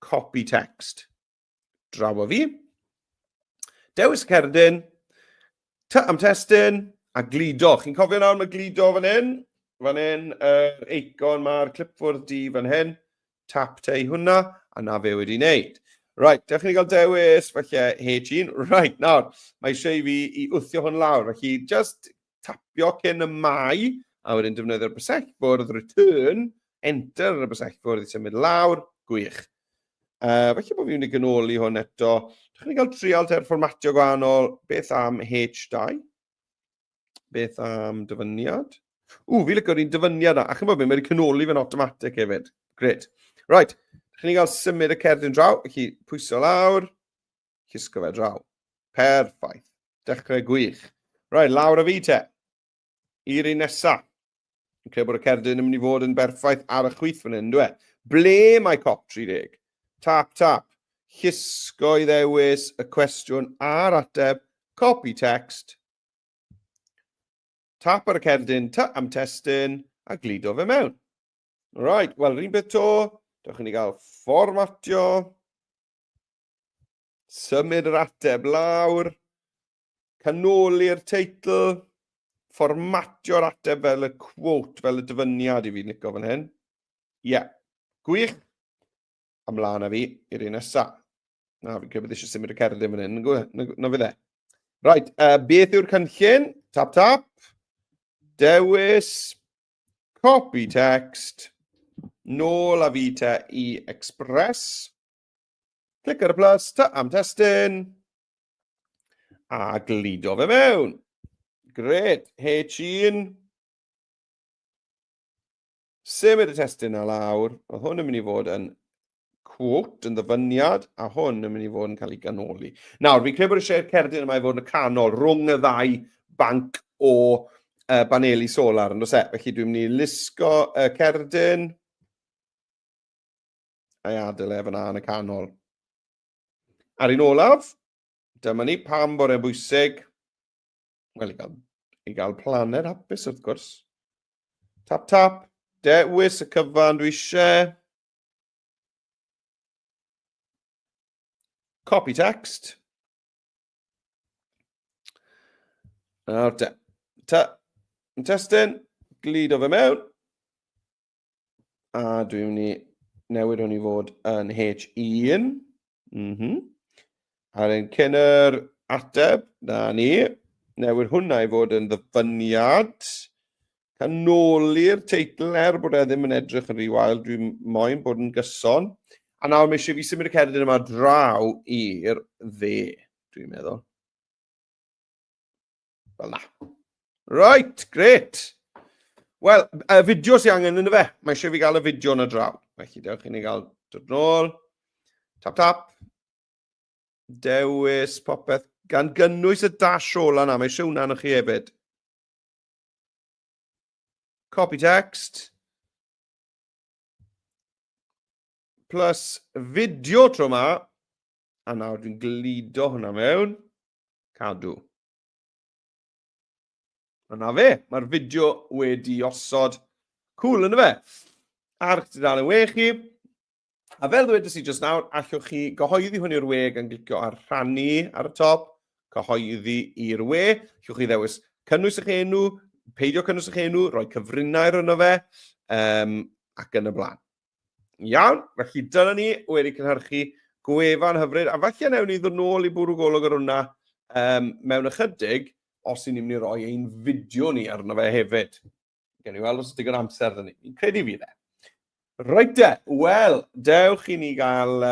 copy text. Draw o fi. Dewis cerdyn, am testyn, a glido. Chi'n cofio nawr mae glido fan hyn? Fan hyn, eicon mae'r clipboard di fan hyn. Tap te i hwnna, a na fe wedi wneud. Right, dewch chi gael dewis, falle H1. Right, nawr, mae eisiau fi i wthio hwn lawr. Felly, just tapio cyn y mai, a wedyn defnyddio'r bysellfwrdd, return, enter y bysellfwrdd i symud lawr, gwych. Felly bod fi'n mynd i gynoli hwn eto. Dewch chi gael trial ter fformatio gwahanol, beth am H2? Beth am dyfyniad? Fi licio'r un dyfyniad na. A chi'n bod fi'n mynd i cynoli fe'n automatic hefyd. Great. Right. Chi'n gael symud y cerdyn draw, felly pwyso lawr, cisgo fe draw. Perffaith. Dechrau gwych. Right, lawr y fi te. I'r un nesa. Yn credu bod y cerdyn yn mynd i fod yn berffaith ar y chwith fan hyn, dwi. Ble mae COP30? Tap, tap. Cisgo i ddewis y cwestiwn a'r ateb. Copy text. Tap ar y cerdyn, am testyn, a glido fe mewn. Right, wel, rhywun beth to. Dewch chi gael fformatio. Symud yr ateb lawr. Canoli'r teitl. Fformatio'r ateb fel y quote, fel y dyfyniad i fi nico fan hyn. Ie, gwych. Ymlaen â fi i'r un nesa. Na, fi'n credu bod eisiau symud y cerdyn fan hyn. Na fe dde. Right, beth yw'r cynllun? Tap, tap. Dewis. Copy text. Nôl a fi te i Express. Clic ar y plus, am testyn. A glido fe mewn. Gret, H1. Symud y testyn a lawr. Oedd hwn yn mynd i fod yn quote, yn ddyfyniad, a hwn yn mynd i fod yn cael ei ganoli. Nawr, fi'n credu bod y sia'r cerdyn yma i fod yn y canol rhwng y ddau banc o baneli solar, yn oes e? Felly dwi'n mynd i lusgo y cerdyn. A'i adael efo na yn y canol. Ar un olaf, dyma ni pam bod e'n bwysig. Wel, i gael planed hapus wrth gwrs. Tap, tap. Dewis y cyfan dwi eisiau. Copy text. Nawr te. Yn testyn. Glido fe mewn. A dwi'n mynd i newid hwn i fod yn H1. A'r un cyn yr ateb, na ni. Newid hwnna i fod yn ddyfyniad. Canoli'r teitl bod e ddim yn edrych yn rhy wael. Dwi'n moyn bod yn gyson. A nawr mae eisiau fi symud y cerdyn yma draw i'r dde, dwi'n meddwl. Fel na. Right, great. Wel, y fideo sy'n angen yn y fe. Mae eisiau fi gael y fideo yna draw. Felly, dewch i ni gael dod nôl. Tap, tap. Dewis popeth. Gan gynnwys y dash ola na. Mae eisiau hwnna yn chi hefyd. Copy text. Plus fideo tro yma. A nawr dwi'n glido hwnna mewn. Cadw. A na fe, mae'r fideo wedi osod. Cool yn y fe. Arch dal yn we chi. A fel ddwedais i just nawr, allwch chi gyhoeddi hwn i'r we gan glicio ar rhannu ar y top. Cyhoeddi i'r we. Allwch chi ddewis cynnwys eich enw, peidio cynnwys eich enw, rhoi cyfrinair yno fe, ac yn y blaen. Iawn, felly dyna ni wedi cynhyrchu gwefan hyfryd. A falle newn ni ddod nôl i bwrw golwg ar hwnna mewn ychydig, os ni'n mynd i roi ein fideo ni arno fe hefyd. Gen i weld os ydy'n amser dda ni. Fi'n credu fi dde. Reit de, wel, dewch i ni gael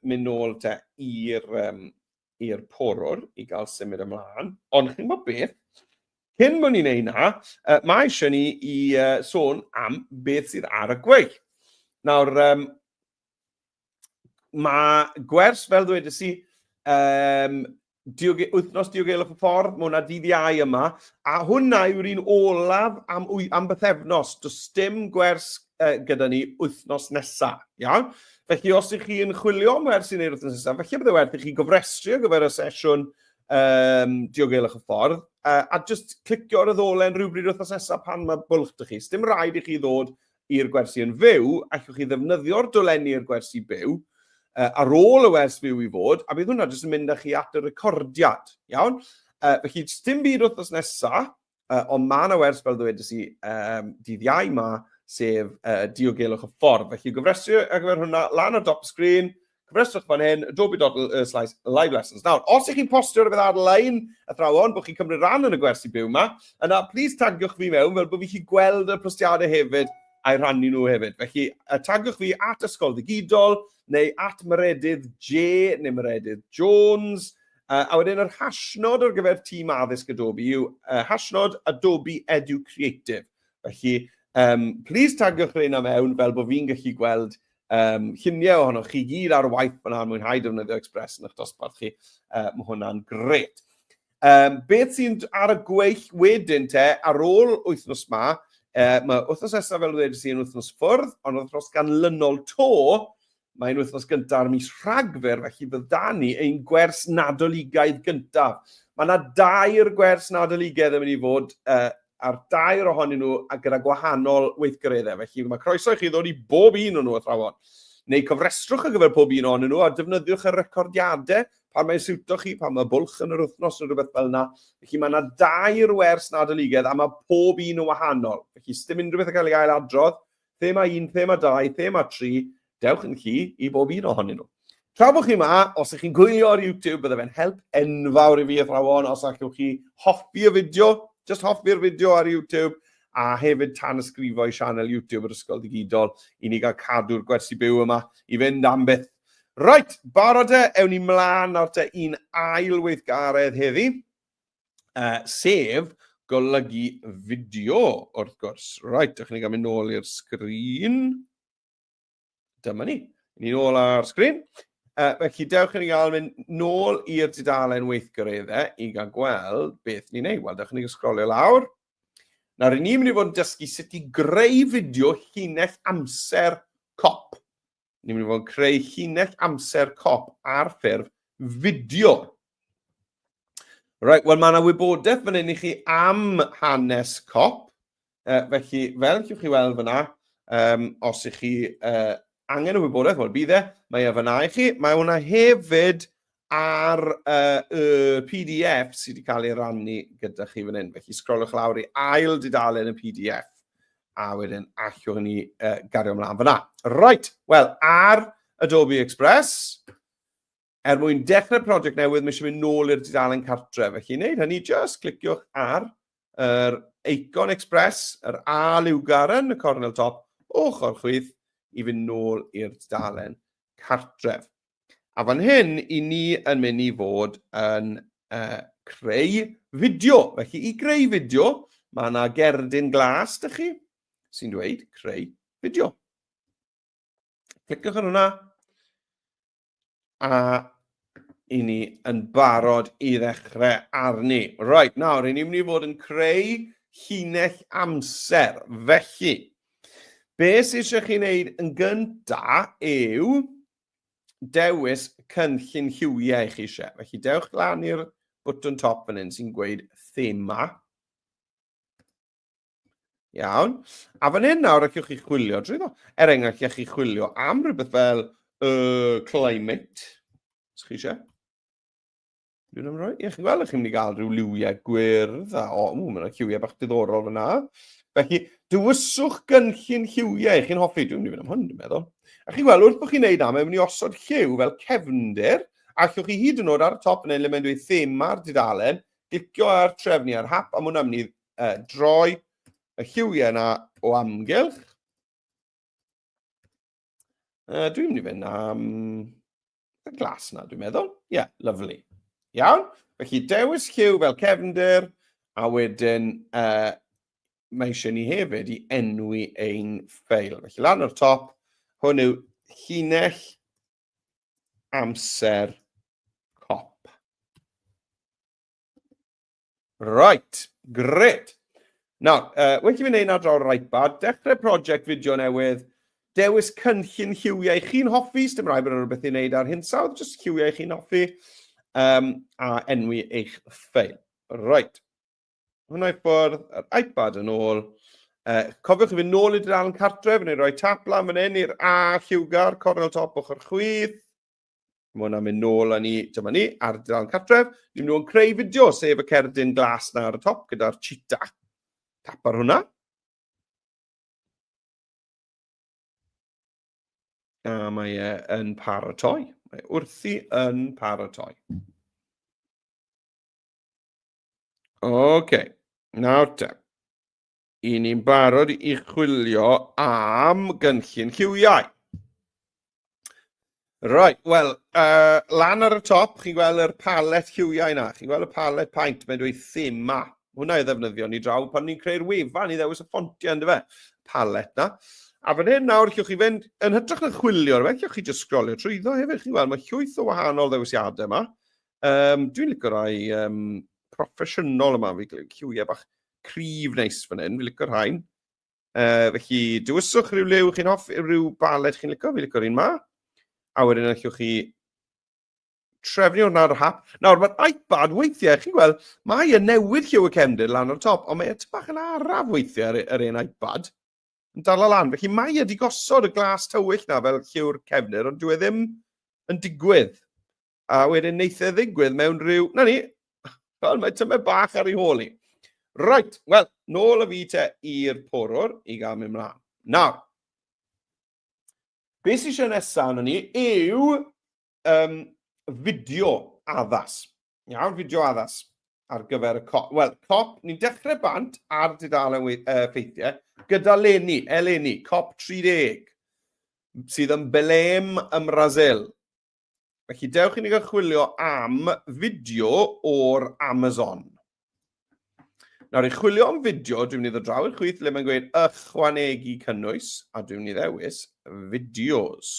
mynd nôl te i'r porwr i gael symud ymlaen. Ond chi'n gwybod beth? Cyn bod ni'n neud na, mae eisiau ni i sôn am beth sydd ar y gweill. Nawr, mae Gwers, fel ddwedais i, wythnos diogelwch y ffordd, mae hwnna dydd Iau yma, a hwnna yw'r un olaf am bythefnos. Does dim gwers gyda ni wythnos nesaf. Iawn? Felly, os ydych chi'n chwilio am wers i'n neud wythnos nesaf, felly byddai werth i chi gofrestru ar gyfer y sesiwn diogelwch y ffordd, a just clicio ar y ddolen rhywbryd wythnos nesaf pan mae bwlch dych chi. Dim rhaid i chi ddod i'r gwersi yn fyw, allwch chi ddefnyddio'r dolenni i'r gwersi byw, ar ôl y wers fyw I fod, a bydd hwnna jyst yn mynd â chi at y recordiad, iawn? Felly, dim byd wrthnos nesaf, ond mae yna wers fel ddwedais I dydd Iau ma, sef diogelwch y ffordd. Felly, gyfrestu ar gyfer hwnna lan ar top y sgrin, cyfrestrwch fan hyn, adobe.live lessons. Nawr, os ych chi'n postio rhywbeth ar-lein athrawon, bod chi'n cymryd ran yn y gwersi byw yma, yna, please tagiwch fi mewn, fel bod fi chi gweld y prostiadau hefyd a'i rannu nhw hefyd. Felly, tagiwch fi at Ysgol Ddigidol, neu at Maredydd J, neu Maredydd Jones, a wedyn yr hashnod ar gyfer tîm addysg Adobe yw hashnod Adobe Edu Creative. Felly, please tagiwch rhain am mewn fel bod fi'n gallu gweld lluniau ohonoch chi gyd ar waith fyna mwynhau defnyddio Express yn eich dosbarth chi. Mae hwnna'n gret. Beth sy'n ar y gweill wedyn ar ôl wythnos ma, mae wythnos nesaf fel wedi sy'n wythnos ffwrdd, ond wythnos ganlynol to, mae'n wythnos gyntaf ar mis Rhagfyr, felly bydda ni ein gwers nadoligaidd gyntaf. Mae yna 2 gwers nadoligaidd yn mynd I fod ar 2 ohonyn nhw a gyda gwahanol weithgareddau. Felly mae croeso I chi ddod I bob un o'n nhw athrawon. Neu cofrestrwch ar gyfer pob un ohonyn nhw a defnyddiwch y recordiadau pan mae'n siwto chi, pan mae bwlch yn yr wythnos neu rhywbeth fel yna. Felly mae yna 2 wers nadoligaidd a mae pob un yn wahanol. Felly dim unrhyw beth yn cael ei ailadrodd. Thema 1, thema 2, thema 3, dewch yn chi I bob un ohonyn nhw. Tra bod chi yma, os ych chi'n gwylio ar YouTube, bydde fe'n help enfawr I fi athrawon os allwch chi hoffi y fideo, just hoffi'r fideo ar YouTube, a hefyd tan ysgrifo I sianel YouTube yr Ysgol Ddigidol I ni gael cadw'r gwersi byw yma I fynd am byth. Right, barod ewn ni mlaen nawr un ail weithgaredd heddi, sef golygu fideo wrth gwrs. Right, ych chi'n gael mynd nôl i'r sgrin. Dyma ni. Ni'n ôl ar sgrin. Felly, dewch yn gael mynd nôl i'r dudalen weithgareddau I gael gweld beth ni'n neud. Wel, dewch yn sgrolio lawr. Nawr, ni'n mynd I fod yn dysgu sut I greu fideo llinell amser COP. Ni'n mynd I fod yn creu llinell amser COP ar ffurf fideo. Right, wel, mae yna wybodaeth fan hyn I chi am hanes COP. Felly, fel chi'ch chi weld fyna, os ych chi angen y wybodaeth, wel bydd mae fyna I chi. Mae hwnna hefyd ar PDF sydd wedi cael ei rannu gyda chi fan hyn. Felly sgrolwch lawr I ail dudalen y PDF a wedyn allwch ni gario ymlaen fyna. Right, wel, ar Adobe Express, mwyn dechrau prosiect newydd, mae eisiau mynd nôl i'r dudalen cartre. Felly wneud hynny, just cliciwch ar yr eicon Express, yr A liwgar yn y cornel top, ochr chwith, I fynd nôl i'r dudalen cartref. A fan hyn, I ni yn mynd I fod yn creu fideo. Felly, I greu fideo, mae yna gerdyn glas, dych chi, sy'n dweud creu fideo. Cliciwch ar hwnna. A I ni yn barod I ddechrau arni. Right, nawr, I ni'n mynd I fod yn creu llinell amser. Felly, beth sydd eisiau chi wneud yn gyntaf yw dewis cynllun lliwiau I chi eisiau. Felly dewch lan i'r bwtwn top fan hyn sy'n gweud thema. Iawn. A fan hyn nawr allwch chi chwilio drwyddo. Enghraifft, allwch chi chwilio am rhywbeth fel climate. Os chi eisiau. Dwi'n ymroi. Ie, chi'n gweld, chi'n mynd I gael rhyw liwiau gwyrdd. Mae'n lliwiau bach diddorol fyna. Felly, dywyswch gynllun lliwiau. Chi'n hoffi, dwi'n mynd I fynd am hwn, dwi'n meddwl. A chi'n gweld, wrth bod chi'n neud am, mae'n mynd I osod lliw fel cefndir, a allwch chi hyd yn oed ar y top yn le mae'n dweud thema'r dudalen, clicio ar trefnu ar hap, a mwyn am ni droi y lliwiau yna o amgylch. Dwi'n mynd I fynd am y glas yna, dwi'n meddwl. Ie, lovely. Iawn? Felly, dewis lliw fel cefndir, a wedyn mae eisiau ni hefyd I enwi ein ffeil. Felly, lan o'r top, hwn yw llinell amser COP. Right, gret. Nawr, wedi fi wneud na draw'r iPad, dechrau prosiect fideo newydd, dewis cynllun lliwiau chi'n hoffi, dim rhaid bod yn rhywbeth I wneud ar Hinsawdd, jyst lliwiau chi'n hoffi, a enwi eich ffeil. Right. Hwna I ffwrdd, yr iPad yn ôl. Cofiwch I fynd nôl I dudalen cartref, neu rhoi tap lan fan hyn i'r A lliwgar, cornel top ochr chwith. Mae hwnna'n mynd nôl â ni, dyma ni, ar dudalen cartref. Ni'n mynd yn creu fideo, sef y cerdyn glas na ar y top gyda'r cheetah. Tap ar hwnna. A mae e yn paratoi. Mae wrthi yn paratoi. OK, nawr te. I ni'n barod i chwilio am gynllun lliwiau. Right, wel, lan ar y top, chi'n gweld yr palet lliwiau na. Chi'n gweld y palet paint, mae'n dweud thema. Hwna i ddefnyddio ni draw pan ni'n creu'r wefan i ddewis y ffontiau, ynddo fe? Palet na. A fan hyn nawr, llwch chi fynd yn hytrach na chwilio, llwch chi just scrollio trwyddo hefyd. Chi'n gweld, mae llwyth o wahanol ddewisiadau yma. Dwi'n licio rai proffesiynol yma, fi lliwiau bach cryf neis fan hyn, fi licio rhain. Felly, dywyswch rhyw liw, chi'n hoffi rhyw balet chi'n licio, fi licio'r un ma. A wedyn allwch chi trefnu hwnna ar y hap. Nawr, mae'r iPad weithiau, chi'n gweld, mae y newid lliw y cefndir lan o'r top, ond mae y bach yn araf weithiau yr un iPad yn dal o lan. Felly mae wedi gosod y glas tywyll na fel lliw'r cefndir, ond dwi ddim yn digwydd. A wedyn neithio ddigwydd mewn rhyw... Na ni, mae tymed bach ar ei hôl i. Right, wel, nôl y fi te i'r porwr i gael mynd mlaen. Nawr, be sy'n eisiau nesaf yna ni yw fideo addas. Iawn, fideo addas ar gyfer y COP. Wel, COP, ni'n dechrau bant ar dudalen ffeithiau gyda eleni, COP30, sydd yn Belém ym Mrasil. Felly, dewch i ni gael chwilio am fideo o'r Amazon. Nawr, i chwilio am fideo, dwi'n mynd i ddod draw i'r chwith le mae'n gweud ychwanegu cynnwys, a dwi'n mynd i ddewis fideos.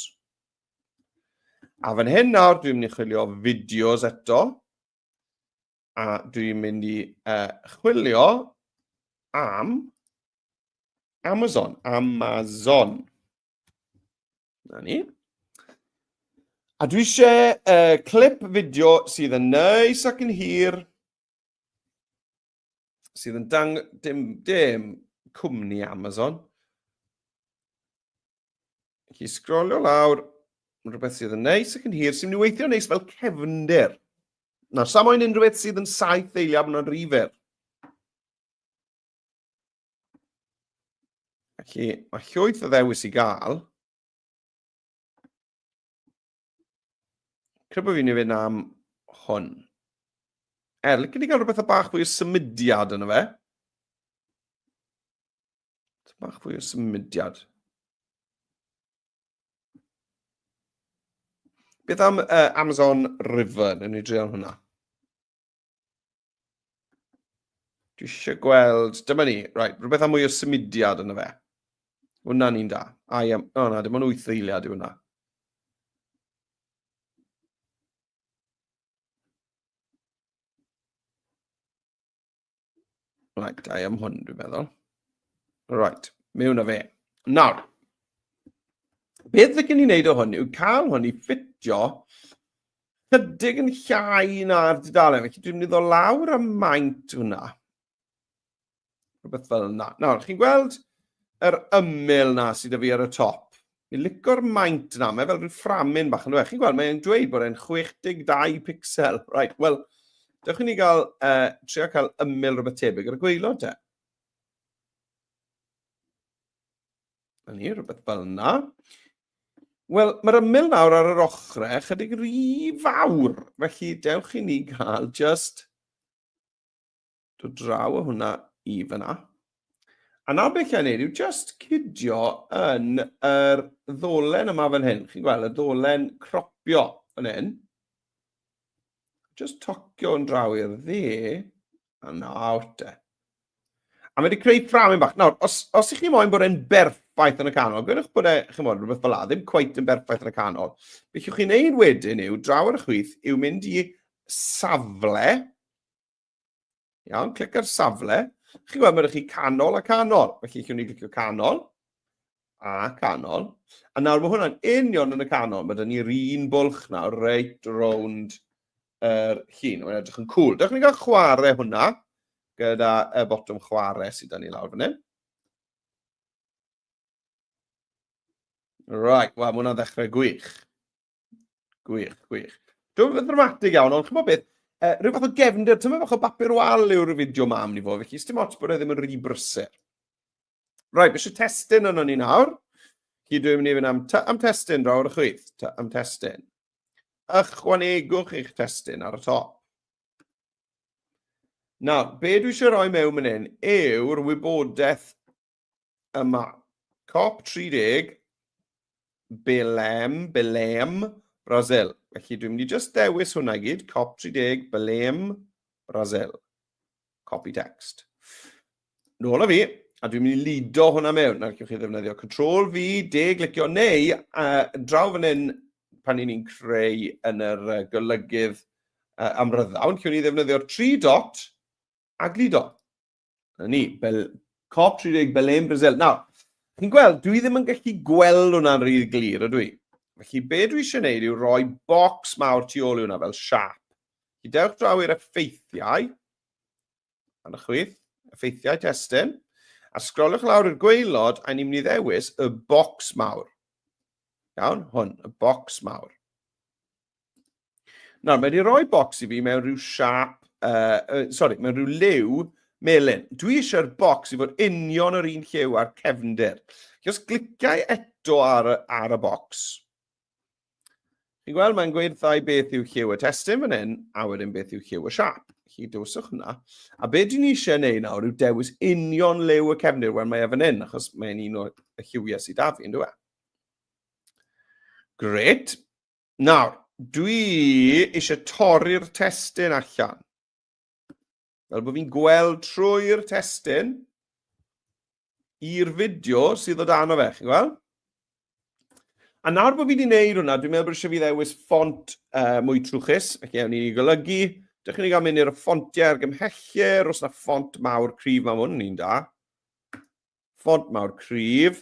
A fan hyn nawr, dwi'n mynd i chwilio fideos eto, a dwi'n mynd i chwilio am Amazon. Na ni. A dwi eisiau clip fideo sydd yn neis ac yn hir, sydd yn dim cwmni Amazon. Felly sgrolio lawr, rhywbeth sydd yn neis ac yn hir, sy'n mynd i weithio neis fel cefndir. Nawr, sa moyn unrhyw beth sydd yn saith eiliad yn rifyr. Felly, mae llwyth o ddewis i gael. Crybw fi'n ei fynd am hwn. Licen ni gael rhywbeth o bach fwy o symudiad yna fe. Bach fwy o symudiad. Beth am Amazon River? Newn ni drio hwnna. Dwi eisiau gweld... Dyma ni. Right, rhywbeth am mwy o symudiad yna fe. Hwna ni'n da. O na, dim ond 8 eiliad yw hwnna. Right, I am hwn, dwi'n meddwl. Right, mewn â fe. Nawr, beth ddech chi'n ei wneud o hwn yw cael hwn i ffitio chydig yn llai na'r dudalen. Felly dwi'n mynd i ddod lawr y maint hwnna. Rhywbeth fel yna. Nawr, chi'n gweld yr ymyl na sydd â fi ar y top. Mi'n licio'r maint yna. Mae fel rhyw fframyn bach yn dweud. Chi'n gweld, mae'n dweud bod e'n 62 pixel. Right, wel, dewch i ni gael, trio cael ymyl rhywbeth tebyg ar y gwaelod te. A ni, rhywbeth fel yna. Wel, mae'r ymyl nawr ar yr ochrau chydig rhy fawr. Felly, dewch i ni gael just dod draw o hwnna i fyna. A nawr beth chi'n neud yw just cydio yn yr ddolen yma fan hyn. Chi'n gweld y ddolen cropio fan hyn. Just tocio yn draw i'r dde. A nawr te. A mae wedi creu fframyn bach. Nawr, os ych chi moyn bod e'n berffaith yn y canol, gwydwch bod e, chi'n moyn, rhywbeth fel la, ddim cweit yn berffaith yn y canol. Beth yw'ch chi'n neud wedyn yw, draw ar y chwith, yw mynd i safle. Iawn, clic ar safle. Chi'n gweld, mae chi canol a canol. Felly, chi'n ni clicio canol a canol. A nawr, mae hwnna'n union yn y canol. Mae dyn ni'r un bwlch nawr, right round yr llun. Mae'n edrych yn cool. Dewch ni gael chwarae hwnna, gyda y botwm chwarae sydd dyn ni lawr fan hyn. Right, wel, mae hwnna'n ddechrau gwych. Gwych, gwych. Dwi'n meddwl ddramatig iawn, ond chymod beth, rhyw fath o gefndir, tyma bach o bapur wal yw'r fideo ma am ni fo, felly ysdim ots bod e ddim yn rhy brysur. Rai, beth yw testyn yno ni nawr? Chi dwi'n mynd i fynd am testyn drawr y chwyth, am testyn. Ychwanegwch eich testyn ar y top. Nawr, be dwi eisiau rhoi mewn fan hyn yw'r wybodaeth yma. COP30, Belém, Brazil. Felly dwi'n mynd i just dewis hwnna i gyd. COP30, Belém, Brazil. Copy text. Nôl â fi, a dwi'n mynd i lido hwnna mewn. Nawr, gewch chi ddefnyddio Ctrl-V, glicio, neu draw fan hyn pan ni'n creu yn yr golygydd amryddawn, cyw'n ni ddefnyddio'r 3 dot a glido. Ni, COP30, Belém, Brazil. Nawr, chi'n gweld, dwi ddim yn gallu gweld hwnna'n rhy glir, ydw i. Felly, be dwi eisiau gwneud yw rhoi bocs mawr tu ôl i hwnna fel siap. Chi dewch draw i'r effeithiau, yn y chwyth, effeithiau testyn, a sgrolwch lawr i'r gwaelod, a ni'n mynd i ddewis y bocs mawr. Iawn, hwn, y bocs mawr. Nawr, mae wedi rhoi bocs i fi mewn rhyw siap, mewn rhyw liw melyn. Dwi eisiau'r bocs i fod union yr un lliw ar cefndir. Os gliciau eto ar y bocs. Chi'n gweld, mae'n gweud thai beth yw lliw y testyn fan hyn, a wedyn beth yw lliw y siap. Chi dewswch hwnna. A beth dwi'n eisiau gwneud nawr yw dewis union liw y cefndir when mae e fan hyn, achos mae'n un o'r lliwiau sydd â fi, ynddo e? Gret. Nawr, dwi eisiau torri'r testyn allan. Fel bod fi'n gweld trwy'r testyn i'r fideo sydd o dan o fe, chi'n gweld? A nawr bod fi wedi gwneud hwnna, dwi'n meddwl bod eisiau fi ddewis ffont mwy trwchus, felly ewn ni'n golygu. Dechrau ni gael mynd i'r ffontiau ar gymhellir, os yna ffont mawr cryf ma hwn, ni'n da. Ffont mawr cryf.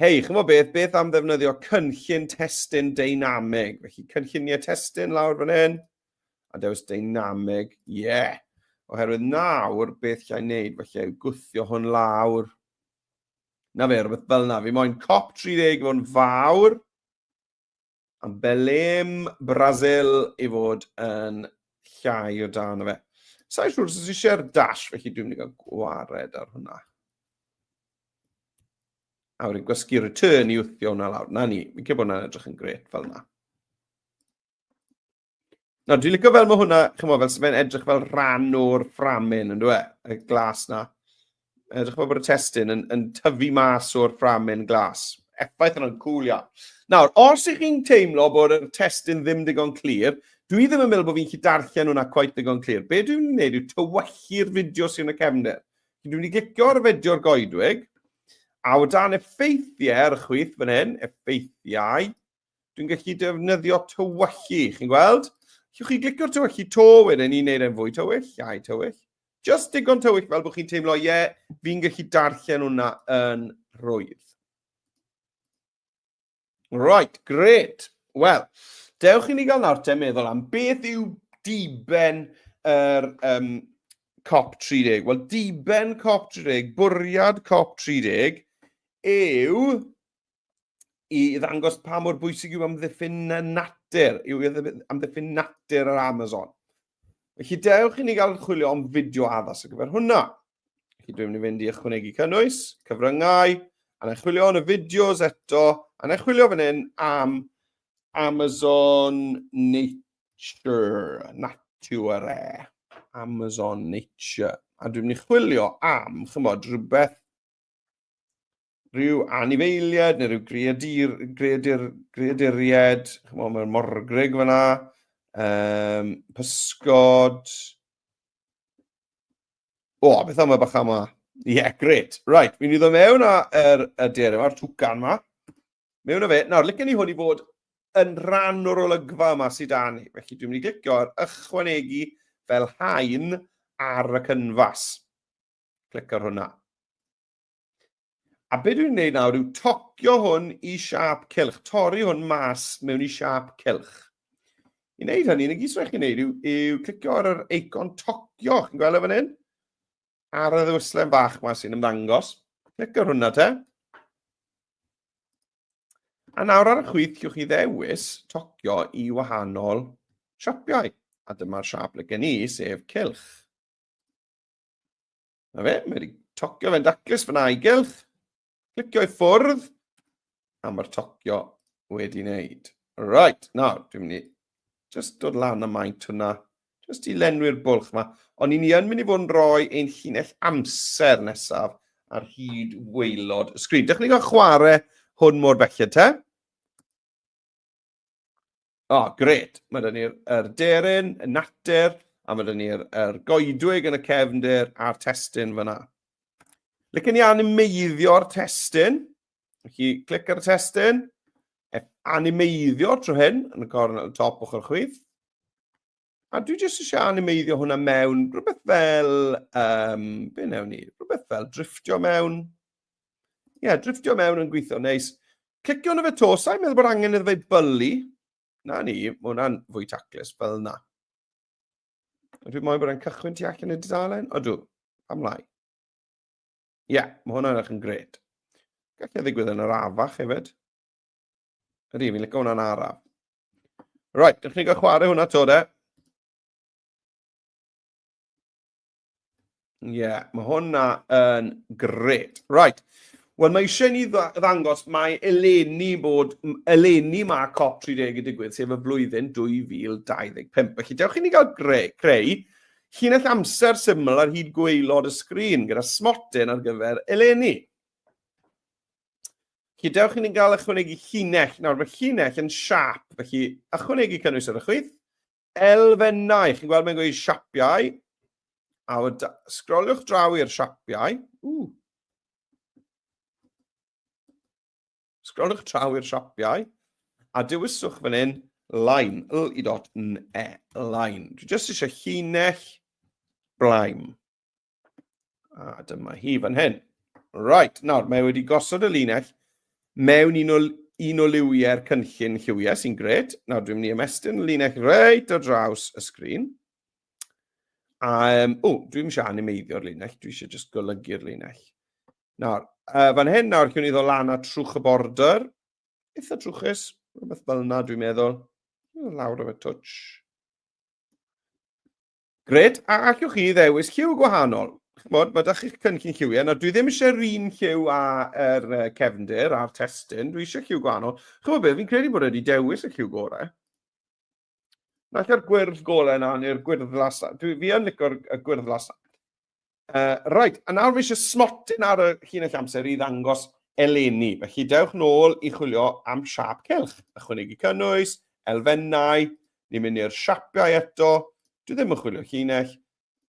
Hei, chymod beth am ddefnyddio cynllun testyn dynamig. Felly cynlluniau testyn lawr fan hyn, a dewis dynamig, yeah. Oherwydd nawr, beth llai wneud, felly gwthio hwn lawr. Na fe, rhywbeth fel na. Fi moyn COP30 fo'n fawr, a Belém, Brazil i fod yn llai o dan o fe. Sa'n siŵr os eisiau'r dash, felly dwi'n mynd i gael gwared ar hwnna. A wedyn gwasgu return i wthio hwnna lawr. Na ni, mi'n cael bod hwnna'n edrych yn gret fel yna. Nawr, dwi'n licio fel mae hwnna, chymod, fel sy'n edrych fel rhan o'r fframyn, yn dweud, y glas na. Edrych fel bod y testyn yn tyfu mas o'r fframyn glas. Effaith yna'n cool iawn. Nawr, os ych chi'n teimlo bod y testyn ddim digon clir, dwi ddim yn meddwl bod fi'n gallu darllen hwnna quite digon clir. Be dwi'n gwneud yw tywellu'r fideo sy'n y cefndir. Dwi'n mynd i glicio ar y fideo'r goedwig, a o dan effeithiau ar y chwyth fan hyn, effeithiau, dwi'n gallu defnyddio tywellu, chi'n gweld? Chi'ch chi glicio'r tywellu to wedyn i wneud e'n fwy tywyll, iau tywyll. Just digon tywyll fel bod chi'n teimlo, fi'n gallu darllen hwnna yn rwydd. Right, great. Wel, dewch i ni gael nawr te meddwl am beth yw diben yr COP30. Wel, diben COP30, bwriad COP30, yw i ddangos pa mor bwysig yw amddiffyn natur, amddiffyn natur yr Amazon. Felly dewch i ni gael chwilio am fideo addas ar gyfer hwnna. Felly dwi'n mynd i fynd i ychwanegu cynnwys, cyfryngau, a na chwilio yn y fideos eto, a na chwilio fan hyn am Amazon Nature, Amazon Nature. A dwi'n mynd i chwilio am, chymod, rhyw anifeiliad, neu rhyw greaduried, chymod, mae'r morgrig fyna, pysgod. O, beth am y bach yma? Yeah, great. Right, fi'n i ddod mewn a'r deryn, a'r twcan yma. Mewn o fe. Nawr, licen ni hwn i fod yn rhan o'r olygfa yma sydd â ni. Felly dwi'n mynd i glicio ar ychwanegu fel haen ar y cynfas. Clic ar hwnna. A beth dwi'n gwneud nawr yw tocio hwn i siap cylch. Torri hwn mas mewn i siap cylch. I wneud hynny, yn y gys rhaid chi'n gwneud yw clicio ar yr eicon tocio. Chi'n gweld e fan hyn? Ar y ddwyslen bach yma sy'n ymddangos. Clic ar hwnna te. A nawr ar y chwith, gewch chi ddewis tocio I wahanol siapiau. A dyma'r siap lygen ni, sef cylch. Na fe, mae wedi tocio fe'n daclus fyna I gylch. Clicio I ffwrdd, a mae'r tocio wedi wneud. Right, nawr, dwi'n mynd I just dod lan y maint hwnna, just I lenwi'r bwlch yma. Ond I ni yn mynd I fod yn rhoi ein llinell amser nesaf ar hyd waelod y sgrin. Dych chi'n cael chwarae hwn mor belled, te? O, gret. Mae dyn ni'r deryn, y natur, a mae dyn ni'r goedwig yn y cefndir a'r testyn fyna. Licen ni animeiddio'r testyn. Felly, clic ar y testyn. Animeiddio trwy hyn, yn y corn at y top ochr chwith. A dwi jyst eisiau animeiddio hwnna mewn, rhywbeth fel, be newn ni? Rhywbeth fel drifftio mewn. Ie, drifftio mewn yn gweithio neis. Clicio na fe to, sa'n meddwl bod angen iddo fe bylu. Na ni, mae hwnna'n fwy taclus fel yna. Dwi'n moyn bod e'n cychwyn tu allan y dudalen? Odw, am lai. Ie, mae hwnna'n edrych yn gret. Gallai ddigwydd yn yr afach hefyd. Ydy, fi'n licio hwnna'n araf. Right, dych chi'n cael chwarae hwnna to de. Ie, mae hwnna yn gret. Right. Wel, mae eisiau ni ddangos mae eleni mae COP30 yn digwydd, sef y flwyddyn 2025. Felly, dewch chi ni gael creu llinell amser syml ar hyd gwaelod y sgrin gyda smotyn ar gyfer eleni. Felly, dewch chi ni gael ychwanegu llinell. Nawr, mae llinell yn siap. Felly, ychwanegu cynnwys ar y chwith. Elfennau. Chi'n gweld mae'n gweud siapiau. A sgroliwch draw i'r siapiau. Sgrolwch traw i'r siapiau, a dewiswch fan hyn, line, L-I-N-E, line. Dwi jyst eisiau llinell blaen. A dyma hi fan hyn. Right, nawr, mae wedi gosod y linell mewn un o liwiau'r cynllun lliwiau sy'n gret. Nawr, dwi'n mynd I ymestyn y linell reit o draws y sgrin. Dwi'n eisiau animeiddio'r linell, dwi eisiau just golygu'r linell. Nawr, fan hyn nawr, cyn I ddod lan a trwch y border. Eitha trwchus, rhywbeth fel yna dwi'n meddwl. Lawr o fe twtch. Gred, a allwch chi ddewis lliw gwahanol. Chymod, mae dach chi'ch cynllun lliwiau. Nawr, dwi ddim eisiau'r un lliw a'r cefndir, a'r testyn. Dwi eisiau lliw gwahanol. Chymod beth, fi'n credu bod wedi dewis y lliw gorau. Nath i'r gwyrdd golau yna, neu'r gwyrdd lasad. Fi yn licio'r gwyrdd lasad. Right, a nawr fi eisiau smotyn ar y llinell amser I ddangos eleni. Felly dewch nôl I chwilio am siap cylch. Ychwanegu cynnwys, elfennau, ni'n mynd i'r siapiau eto. Dwi ddim yn chwilio llinell.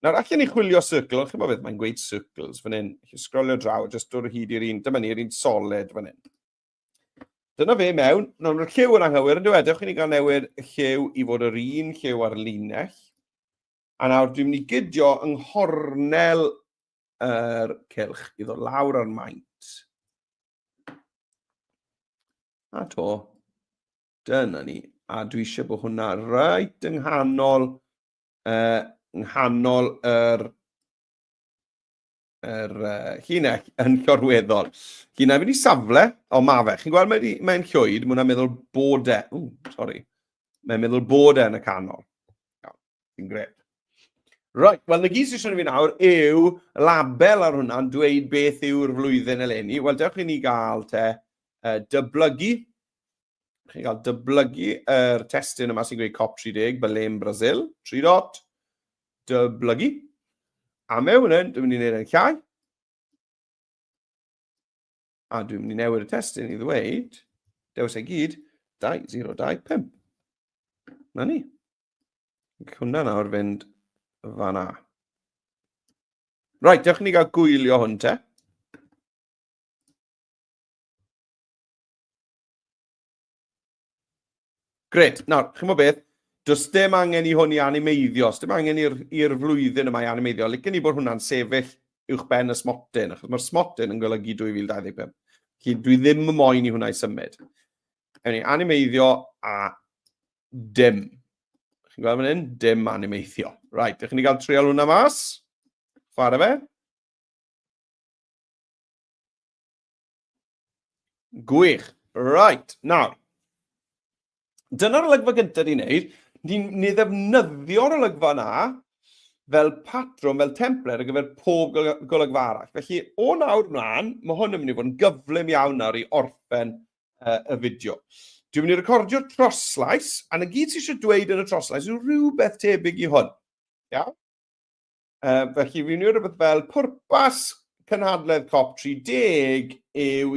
Nawr, allan ni chwilio circle, chi'n meddwl mae'n gweud circles fan hyn. Sgrolio draw, jyst dod o hyd i'r un, dyma ni'r un solid fan hyn. Dyna fe mewn. Nawr, mae'r lliw yn anghywir, yn dywedwch chi ni gael newid y lliw I fod yr un lliw ar linell. A nawr, dwi'n mynd I gydio yng nghornel yr cylch I ddod lawr ar maint. A to, dyna ni. A dwi eisiau bod hwnna reit yng nghanol yr llinell yn llorweddol. Llinell fynd I safle, o ma fe. Chi'n gweld mae'n llwyd, mae hwnna'n meddwl bode. Mae'n meddwl bode yn y canol. Fi'n gret. Right, wel, na gyd sy'n siarad fi nawr yw label ar hwnna'n dweud beth yw'r flwyddyn eleni. Wel, dewch I ni gael dyblygu. Chi'n gael dyblygu yr testyn yma sy'n gweud COP30, Belém, Brasil. 3 dot. Dyblygu. A mewn yn, dwi'n mynd I wneud yn llai. A dwi'n mynd I newid y testyn I ddweud, dewis ei gyd, 2025. Na ni. Hwna nawr fynd fanna. Right, dewch ni gael gwylio hwn te. Gret. Nawr, chi'n mo beth? Does dim angen I hwn I animeiddio. Does dim angen i'r flwyddyn yma I animeiddio. Licen ni bod hwnna'n sefyll uwch ben y smotyn. Achos mae'r smotyn yn golygu 2025. Felly dwi ddim yn moyn I hwnna I symud. Ewn ni animeiddio a dim. Chi'n gweld fan hyn? Dim animeithio. Right, ydych chi'n cael trial hwnna mas? Chwarae fe? Gwych. Right, nawr. Dyna'r olygfa gyntaf ni'n wneud. Ni ddefnyddio'r olygfa yna fel patrwm, fel template ar gyfer pob golygfa arall. Felly, o nawr mlaen, mae hwn yn mynd i fod yn gyflym iawn nawr i orffen y fideo. Dwi'n mynd i recordio'r troslais, a na gyd sy'n eisiau dweud yn y troslais yw rhywbeth tebyg i hwn. Iawn? Felly, fi'n mynd i rhywbeth fel pwrpas cynhadledd COP30 yw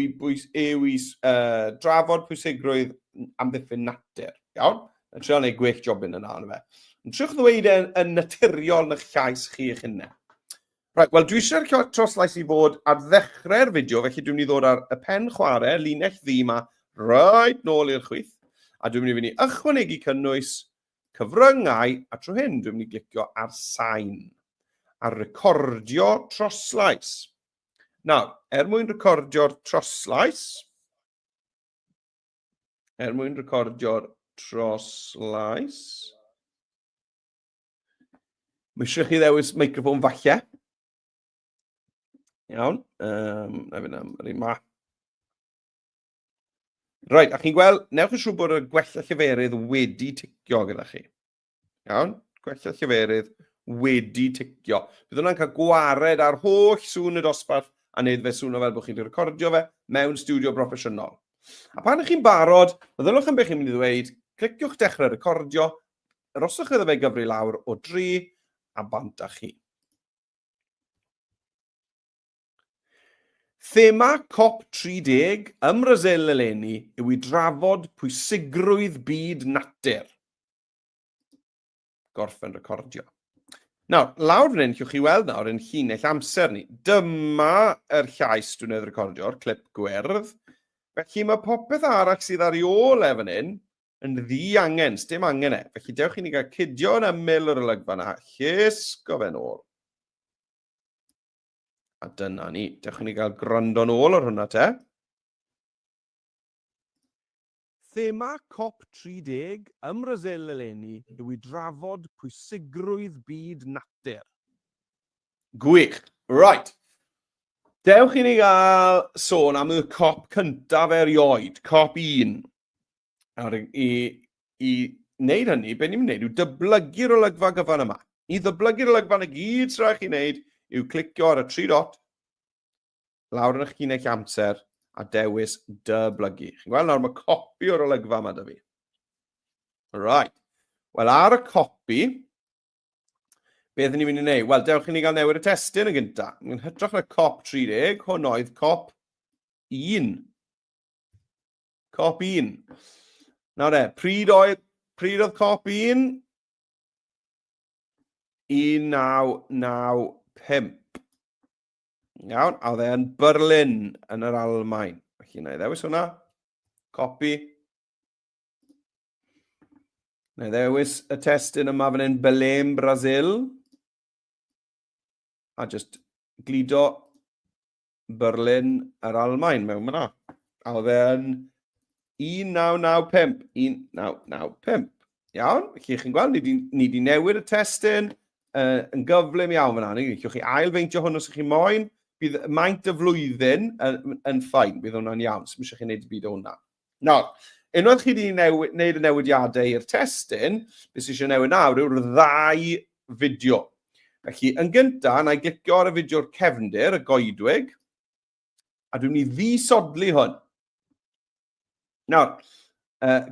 i drafod pwysigrwydd amddiffyn natur. Iawn? Yn trio gwneud gwech jobyn yna yn fe. Yn triwch ddweud yn naturiol yn eich llais chi eich hynny. Right, wel, dwi eisiau'r troslais i fod ar ddechrau'r fideo, felly dwi'n mynd i ddod ar y pen chwarae, linell ddi yma, right nôl i'r chwith, a dwi'n mynd i fynd i ychwanegu cynnwys cyfryngau, a trwy hyn dwi'n mynd i glicio ar sain, a recordio troslais. Nawr, mwyn recordio'r troslais, mae eisiau chi ddewis microffon falle. Iawn. Na fynd am yr un ma. Right, a chi'n gweld, newch yn siŵr bod y gwella lleferydd wedi ticio gyda chi. Iawn. Gwella lleferydd wedi ticio. Bydd hwnna'n cael gwared ar holl sŵn y dosbarth a wneud fe sŵn o fel bod chi'n recordio fe mewn studio broffesiynol. A pan ych chi'n barod, meddylwch am beth chi'n mynd i ddweud, cliciwch dechrau recordio, roswch iddo fe gyfri lawr o 3, a bant â chi. Thema COP30 ym Mrasil eleni yw i drafod pwysigrwydd byd natur. Gorffen recordio. Nawr, lawr fan hyn, llwch chi weld nawr yn llinell amser ni. Dyma yr llais dwi'n ei recordio'r clip Gwers. Felly mae popeth arall sydd ar ei ôl fan hyn yn ddi-angen, dim angen e. Felly dewch i ni gael cydio yn ymyl yr olygfa yna, llusgo fe nôl. A dyna ni, dewch i ni gael gwrando nôl ar hwnna te. Thema COP30 ym Mrasil eleni yw i drafod pwysigrwydd byd natur. Gwych. Right. Dewch i ni gael sôn am y COP cyntaf erioed, COP1. Nawr, i wneud hynny, be ni'n wneud yw dyblygu'r olygfa gyfan yma. I ddyblygu'r olygfa yna gyd sy'n rhaid chi wneud yw clicio ar y 3 dot, lawr yn eich llinell amser, a dewis dyblygu. Chi'n gweld nawr mae copi o'r olygfa yma da fi. Right. Wel, ar y copi, beth ni'n mynd i wneud? Wel, dewch i ni gael newid y testyn yn gyntaf. Yn hytrach na COP30, hwn oedd COP1. COP1. Nawr pryd oedd COP1? 1995. Iawn, a oedd e'n Berlin yn yr Almaen. Felly, na i ddewis hwnna. Copi. Na i ddewis y testyn yma fan hyn Belém, Brasil. A just glido Berlin yr Almaen mewn hwnna. A oedd e'n 1995. 1995. Iawn, felly chi'n gweld, ni di newid y testyn yn gyflym iawn fan hynny. Llwch chi ailfeintio hwn os ych chi moyn. Bydd maint y flwyddyn yn ffain, bydd hwnna'n iawn, sy'n eisiau chi wneud y byd o hwnna. Nawr, unwaith chi wedi wneud y newidiadau i'r testyn, beth sy'n eisiau newid nawr yw'r 2 fideo. Felly, yn gyntaf, na i glicio ar y fideo'r cefndir, y goedwig, a dwi'n mynd i ddisodli hwn. Nawr,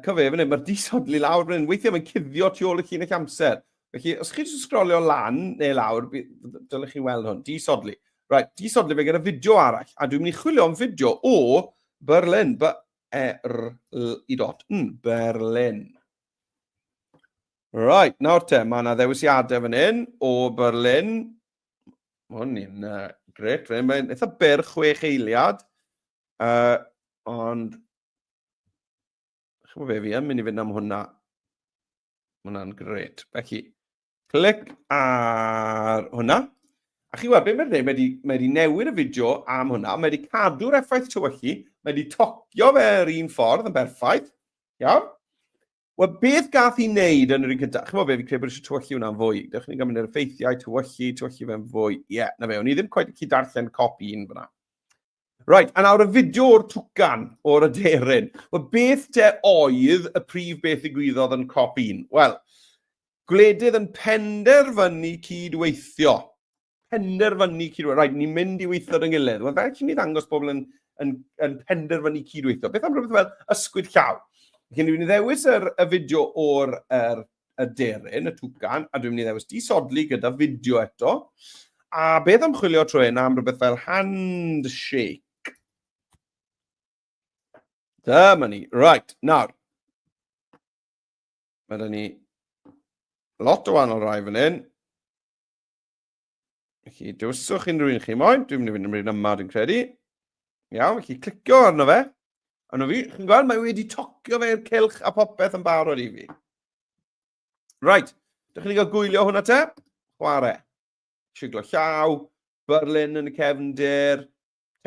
cyfe, mae'r disodli lawr fan hyn, weithiau mae'n cuddio tu ôl y llinell amser. Felly, os chi jyst sgrolio lan neu lawr, dylech chi weld hwn, disodli. Right, disodli fe gyda fideo arall, a dwi'n mynd i chwilio am fideo o Berlin, Berlin. Right, nawr te, mae yna ddewisiadau fan hyn o Berlin. Hwn i'n gret, mae'n eitha byr 6 eiliad, ond chi'n fe fi yn mynd i fynd am hwnna. Hwnna'n gret. Felly, clic ar hwnna. A chi weld, beth mae'n gwneud, mae wedi newid y fideo am hwnna, mae wedi cadw'r effaith tywyllu, mae wedi tocio fe'r un ffordd yn berffaith. Iawn? Wel, beth gath i wneud yn yr un cyntaf? Chi'n fe, fi credu bod eisiau tywyllu hwnna'n fwy. Dewch ni gymryd yr effeithiau, tywyllu fe'n fwy. Ie, na fe, o'n i ddim cweit yn darllen COP1 fyna. Right, a nawr y fideo o'r twcan, o'r aderyn. Wel, beth te oedd y prif beth ddigwyddodd yn COP1? Wel, gwledydd yn penderfynu cydweithio. Penderfynu cydweithio. Right, ni'n mynd i weithio yn gilydd. Wel, fel chi'n ni ddangos pobl yn penderfynu cydweithio. Beth am rhywbeth fel ysgwyd llaw? Felly, ni'n mynd i ddewis y fideo o'r aderyn, y twcan, a dwi'n mynd i ddewis disodli gyda fideo eto. A beth am chwilio trwy am rhywbeth fel handshake? Dyma ni. Right, nawr. Mae da ni lot o wahanol rai fan hyn. Felly, dywyswch unrhyw un chi moyn. Dwi'n mynd i fynd ymwneud yma, dwi'n credu. Iawn, felly clicio arno fe. Arno fi, chi'n gweld, mae wedi tocio fe'r cylch a popeth yn barod i fi. Right, dych chi'n cael gwylio hwnna te? Chwarae. Siglo llaw, Berlin yn y cefndir,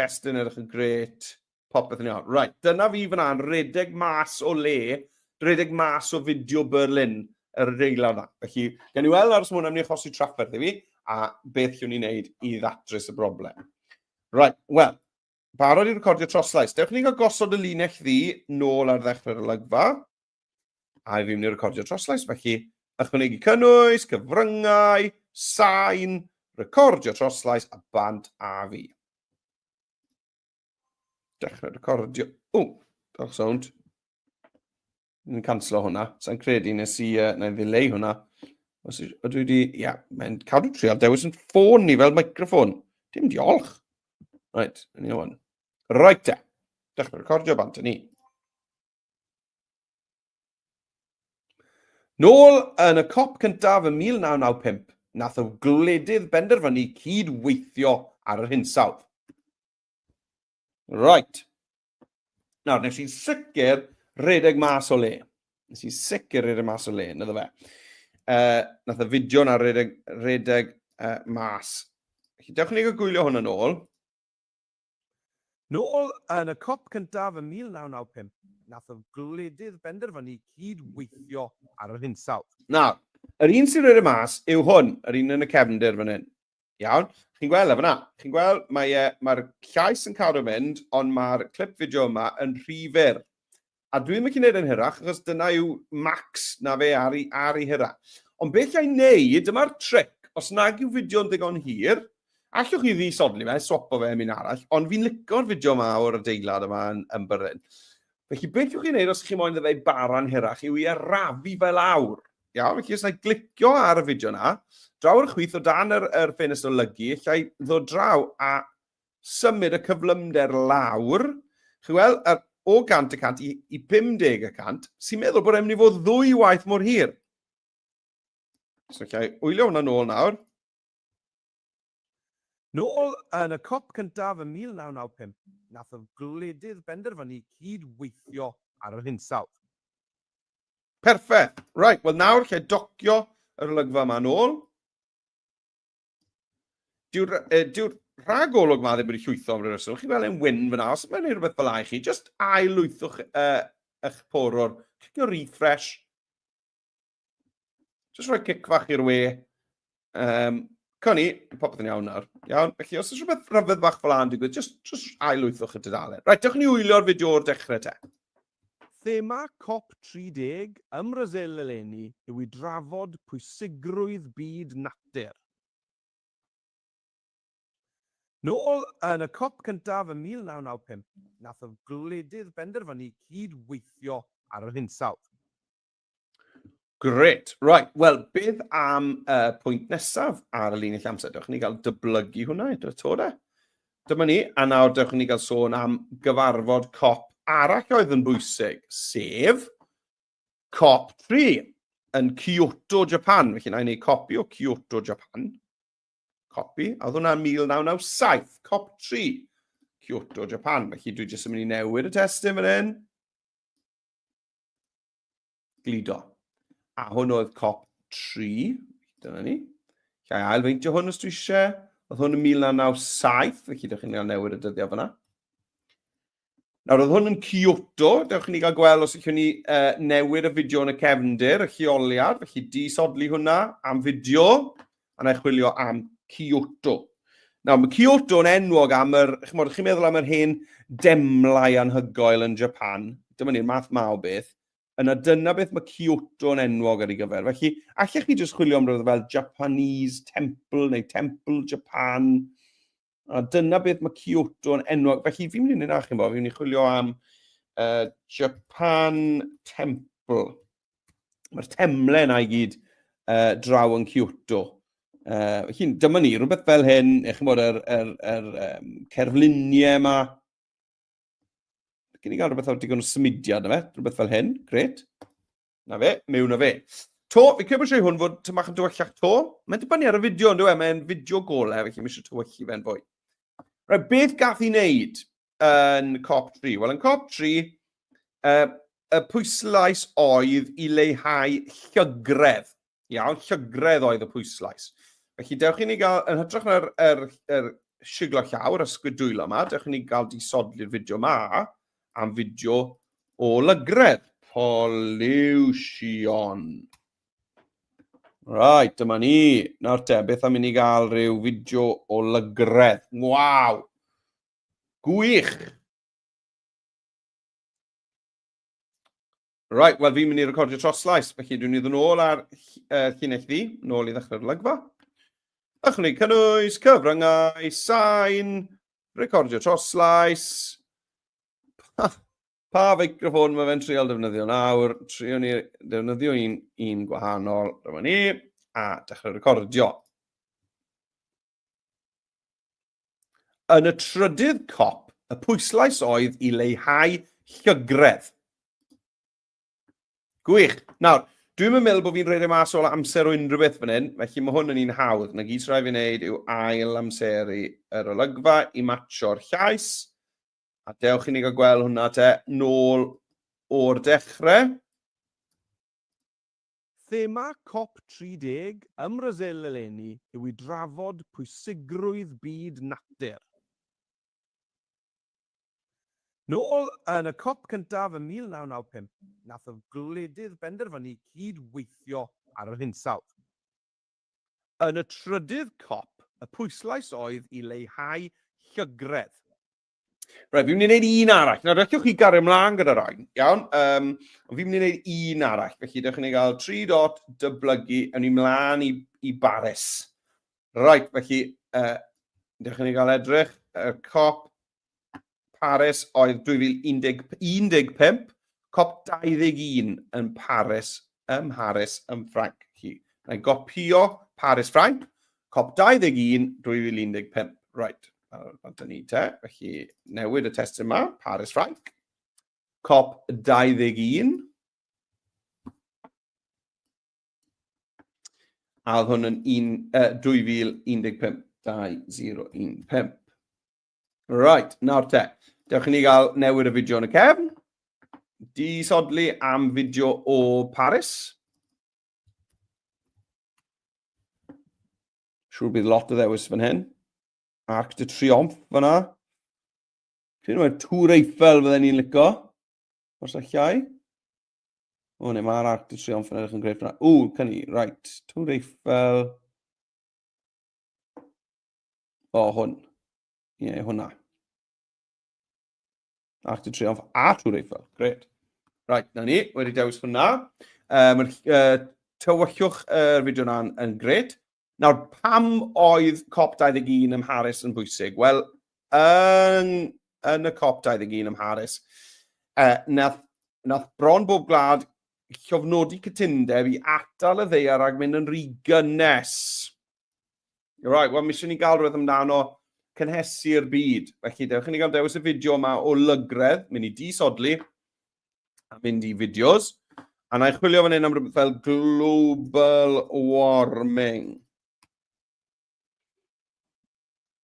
testyn edrych yn gret. Popeth yn iawn. Right, dyna fi fyna'n redeg mas o le, redeg mas o fideo Berlin, yr adeilad yna. Felly, gen i weld ar ys mwyn am ni achosi trafferth i fi, a beth yw'n ni'n neud i ddatrys y broblem. Right, wel, barod i recordio troslais. Dewch ni gael gosod y linell ddi nôl ar ddechrau'r olygfa, a fi mynd i recordio troslais. Felly, ychwanegu cynnwys, cyfryngau, sain, recordio troslais a bant a fi. Dechrau recordio. Doch sound. Ni'n canslo hwnna. Sa'n credu nes i ddileu hwnna. Ydw i wedi, mae'n cadw trial dewis yn ffôn ni fel microffon. Dim diolch. Right, ni o'n. Right te. Dechrau recordio bant ni. Nôl yn y COP cyntaf yn 1995, nath y gwledydd benderfynu cydweithio ar yr hinsawdd. Right. Nawr, nes i sicr redeg mas o le. Nes i sicr redeg mas o le, nid o fe. Nath y fideo na redeg mas. Dewch ni gael gwylio hwnna nôl. Nôl yn y COP cyntaf yn 1995, nath y gwledydd benderfynu cydweithio ar yr hinsawdd. Nawr, yr un sy'n redeg mas yw hwn, yr un yn y cefndir fan hyn. Iawn, chi'n gweld efo na? Chi'n gweld mae'r llais yn cadw mynd, ond mae'r clip fideo yma yn rhy fyr. A dwi'n mynd i wneud yn hirach, achos dyna yw max na fe ar ei hira. Ond beth i'n neud, dyma'r tric, os nag yw fideo'n ddigon hir, allwch chi ddisodli fe, swapo fe yn un arall, ond fi'n lico'r fideo yma o'r adeilad yma yn Berlin. Felly beth yw'ch chi'n neud os chi'n moyn ddeud bara'n hirach, yw i arafu fe lawr. Iawn, felly os na glicio ar y fideo yna, draw ar y chwith o dan yr ffenest o lygu, llai ddod draw a symud y cyflymder lawr. Chi weld, o 100% i 50%, sy'n meddwl bod e'n mynd i fod ddwy waith mor hir. So, llai wylio hwnna nôl nawr. Nôl yn y COP cyntaf yn 1995, nath y gwledydd benderfynu cydweithio ar yr hinsawdd. Perffaith. Right, wel nawr lle docio yr olygfa yma nôl. Dyw'r rhagolwg yma ddim wedi llwytho am rhywbeth. Chi'n gweld e'n wyn fyna, os mae'n gwneud rhywbeth fel ai chi, just ail-lwythwch eich porwr. Clicio refresh. Just rhoi cic fach i'r we. Coni, popeth yn iawn nawr. Iawn, felly os oes rhywbeth rhyfedd bach fel a'n digwydd, just ail-lwythwch y dudalen. Right, dewch ni wylio'r fideo o'r dechrau te. Thema COP30 ym Mrasil eleni yw i drafod pwysigrwydd byd natur. Nôl yn y COP cyntaf yn 1995, nath y gwledydd benderfynu cydweithio ar yr hinsawdd. Gret. Right, wel, beth am pwynt nesaf ar y linell amser? Dewch ni gael dyblygu hwnna eto to de. Dyma ni, a nawr dewch ni gael sôn am gyfarfod COP arall oedd yn bwysig, sef COP3 yn Kyoto, Japan. Felly na i wneud copi o Kyoto, Japan. Copi, a oedd hwnna'n 1997, COP3, Kyoto, Japan. Felly dwi jyst yn mynd i newid y testyn fan hyn. Glido. A hwn oedd COP3, dyna ni. Llai ailfeintio hwn os dwi eisiau. Oedd hwn yn 1997, felly dewch chi'n gael newid y dyddiau fyna. Nawr, oedd hwn yn Kyoto, dewch ni gael gweld os ydych ni newid y fideo yn y cefndir, y lleoliad, felly disodli hwnna am fideo, a na i chwilio am Kyoto. Nawr, mae Kyoto yn enwog am chi'n meddwl am yr hen demlau anhygoel yn Japan. Dyma ni'r math ma o beth. Yna dyna beth mae Kyoto yn enwog ar ei gyfer. Felly, allech chi jyst chwilio am rhywbeth fel Japanese Temple neu Temple Japan. A dyna beth mae Kyoto yn enwog. Felly, fi'n mynd i wneud na chi'n bo, fi'n mynd i chwilio am Japan Temple. Mae'r temlau yna i gyd draw yn Kyoto. Felly, dyma ni, rhywbeth fel hyn, chi'n bod cerfluniau yma. Gyn i gael rhywbeth o'r digon o symudiad yma, rhywbeth fel hyn, gret. Na fe, mewn na fe. To, fi credu bod eisiau hwn fod tymach yn tywyllach to. Mae'n dibynnu ar y fideo, ynddo e? Mae'n fideo golau, felly mi eisiau tywyllu fe'n fwy. Right, beth gath i wneud yn COP3? Wel, yn COP3, y pwyslais oedd i leihau llygredd. Iawn, llygredd oedd y pwyslais. Felly, dewch i ni gael, yn hytrach na'r siglo llawr, y sgwydwylo yma, dewch i ni gael disodli'r fideo yma am fideo o lygredd. Pollution. Right, dyma ni. Nawr te, beth am i ni gael rhyw fideo o lygredd. Waw! Gwych! Right, wel fi'n mynd i recordio troslais, felly dwi'n mynd i ddod nôl ar llinell ddi, nôl i ddechrau'r lygfa. Ychwanegu cynnwys, cyfryngau, sain, recordio troslais. Pa feicroffon mae fe'n trial defnyddio nawr? Trio ni defnyddio un gwahanol, dyma ni, a dechrau recordio. Yn y trydydd COP, y pwyslais oedd i leihau llygredd. Gwych. Nawr, dwi'n meddwl bod fi'n rhaid e mas o amser o unrhyw beth fan hyn, felly mae hwn yn un hawdd. Na gyd rhaid fi'n neud yw ail amseru yr olygfa i matcho'r llais. A dewch i ni gael gweld hwnna te nôl o'r dechrau. Thema COP30 ym Mrasil eleni yw i drafod pwysigrwydd byd natur. Nôl yn y COP cyntaf yn 1995, nath y gwledydd benderfynu cydweithio ar yr Hinsawdd. Yn y trydydd COP, y pwyslais oedd i leihau llygredd. Right, fi'n mynd i wneud un arall. Nawr, rhaid chi gario ymlaen gyda'r rhain. Iawn, fi'n mynd i wneud un arall. Felly, dewch i ni gael 3 dot dyblygu yn i mlaen i Baris. Right, felly, dewch i ni gael edrych. COP Paris oedd 2015, COP21 yn Paris, ym Mharis, yn Ffrainc. Na'i gopio Paris, Ffrainc, COP21 2015. Right, dyna ni te. Felly, newid y testyn yma, Paris, Ffrainc, COP21. A oedd hwn yn 2015, 2015. Right, nawr te. Dewch i ni gael newid y fideo yn y cefn. Disodli am fideo o Paris. Siwr bydd lot o ddewis fan hyn. Arc de Triomphe fyna. Dwi'n meddwl Tŵr Eiffel fydden ni'n licio. Os y llai. O, neu mae'r Arc de Triomphe yn edrych yn greu fyna. Cynni, right. Tŵr Eiffel. O, hwn. Ie, hwnna. Arc de Triomphe a Tŵr Eiffel. Gret. Right, na ni. Wedi dewis hwnna. Tywyllwch yr fideo yna yn gret. Nawr, pam oedd COP21 ym Mharis yn bwysig? Wel, yn y COP21 ym Mharis, nath bron bob gwlad llofnodi cytundeb i atal y ddaear rhag mynd yn rhy gynnes. Right, wel, mi eisiau ni gael rhywbeth amdano cynhesu'r byd. Felly, dewch i ni gael dewis y fideo yma o lygredd, mynd i disodli, a mynd i fideos. A na i chwilio fan hyn am rhywbeth fel global warming.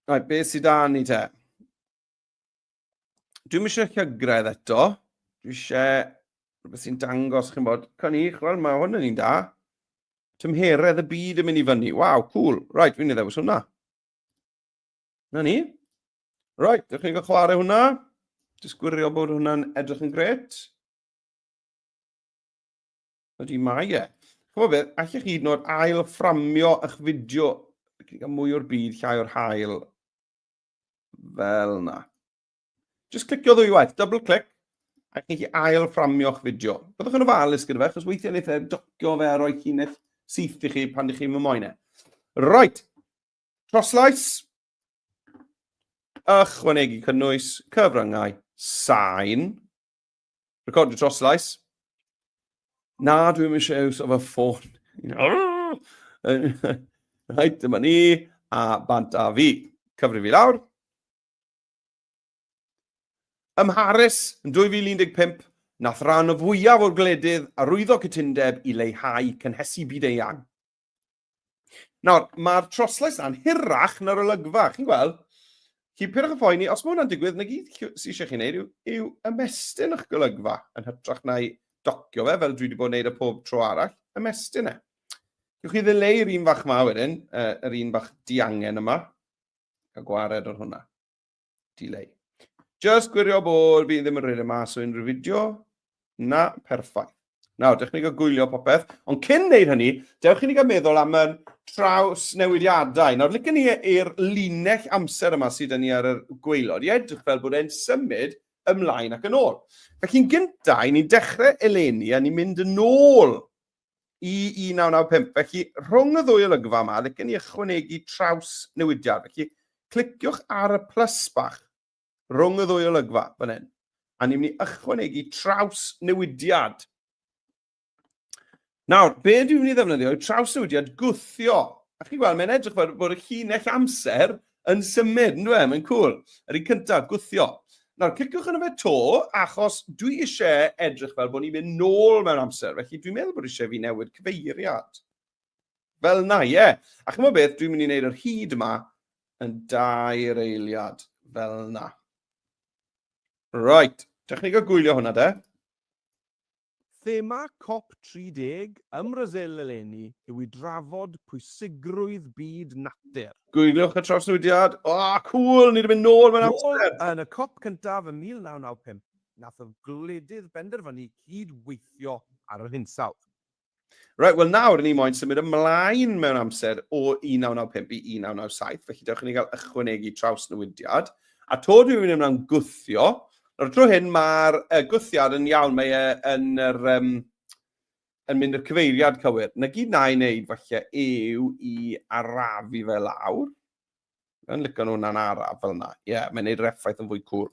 Right, beth sydd da ni te? Dwi'n eisiau llygredd eto. Dwi eisiau rhywbeth sy'n dangos, chi'n bod, cynni, chwarae, mae hwn yn un da. Tymheredd y byd yn mynd i fyny. Waw, cool. Right, fi'n ei ddewis hwnna. Na ni. Right, dewch chi'n gael chwarae hwnna. Jyst gwirio bod hwnna'n edrych yn gret. Ydy mae e. Chwbod beth, allech chi nod ail fframio eich fideo. Chi'n cael mwy o'r byd, llai o'r hael. fel na. Just clicio ddwywaith, double click, a chi ail fframio'ch fideo. Byddwch yn ofalus gyda fe, achos weithiau wneud e docio fe a roi llinell syth i chi pan ydych chi'n mymoen e. Right, troslais, ychwanegu cynnwys, cyfryngau, sain, recordio troslais. Na, dwi'n eisiau iws o fy ffôn. Right, dyma ni, a bant a fi. Cyfri fi lawr. Ym Mharis, yn 2015, nath ran o fwyaf o'r gledydd arwyddo cytundeb i leihau cynhesu byd eang. Nawr, mae'r troslais na'n hirach na'r olygfa. Chi'n gweld? Chi pyrrwch y poeni, os mae hwnna'n digwydd, na gyd sy'n eisiau chi'n neud yw ymestyn eich golygfa yn hytrach na'i docio fe, fel dwi wedi bod yn neud y pob tro arall, ymestyn e. Gewch chi ddileu'r un fach ma wedyn, yr un fach diangen yma, a gwared o'r hwnna. Delay. Just gwirio bod fi ddim yn rhaid y mas o unrhyw fideo. Na, perffaith. Nawr, dewch chi gael gwylio popeth, ond cyn neud hynny, dewch chi gael meddwl am y traws newidiadau. Nawr, licen ni i'r linell amser yma sydd yn ni ar y gweilod, i edrych fel bod e'n symud ymlaen ac yn ôl. Felly'n gyntaf, ni'n dechrau eleni a ni'n mynd yn ôl i 1995. Felly, rhwng y ddwy olygfa yma, licen ni ychwanegu traws newidiad. Felly, cliciwch ar y plus bach rhwng y ddwy olygfa fan hyn. A ni'n mynd i ychwanegu traws newidiad. Nawr, be dwi'n mynd i ddefnyddio yw traws newidiad gwthio. A chi'n gweld, mae'n edrych bod y llinell amser yn symud, yn dweud, mae'n cool. Yr un cyntaf, gwthio. Nawr, cliciwch yn y fe to, achos dwi eisiau edrych fel bod ni'n mynd nôl mewn amser. Felly dwi'n meddwl bod eisiau fi newid cyfeiriad. Fel na, ie. A chymod beth, dwi'n mynd i wneud yr hyd yma yn 2 eiliad. Fel na. Right. Dewch ni gael gwylio hwnna, de. Thema COP30 ym Mrasil eleni yw i drafod pwysigrwydd byd natur. Gwyliwch y traws newidiad. O, cool, ni wedi mynd nôl mewn amser. Yn y COP cyntaf ym 1995, nath y gwledydd benderfynu cydweithio ar yr Hinsawdd. Right, wel nawr ni moyn symud ymlaen mewn amser o 1995 i 1997, felly dewch ni gael ychwanegu traws newidiad. A to dwi'n mynd ymlaen gwthio. Nawr, tro hyn, mae'r gwthiad yn iawn, mae yn mynd i'r cyfeiriad cywir. Na gyd na i wneud falle yw i arafu fe lawr. Yn licio nhw'n araf fel yna. Ie, mae'n neud effaith yn fwy cwr.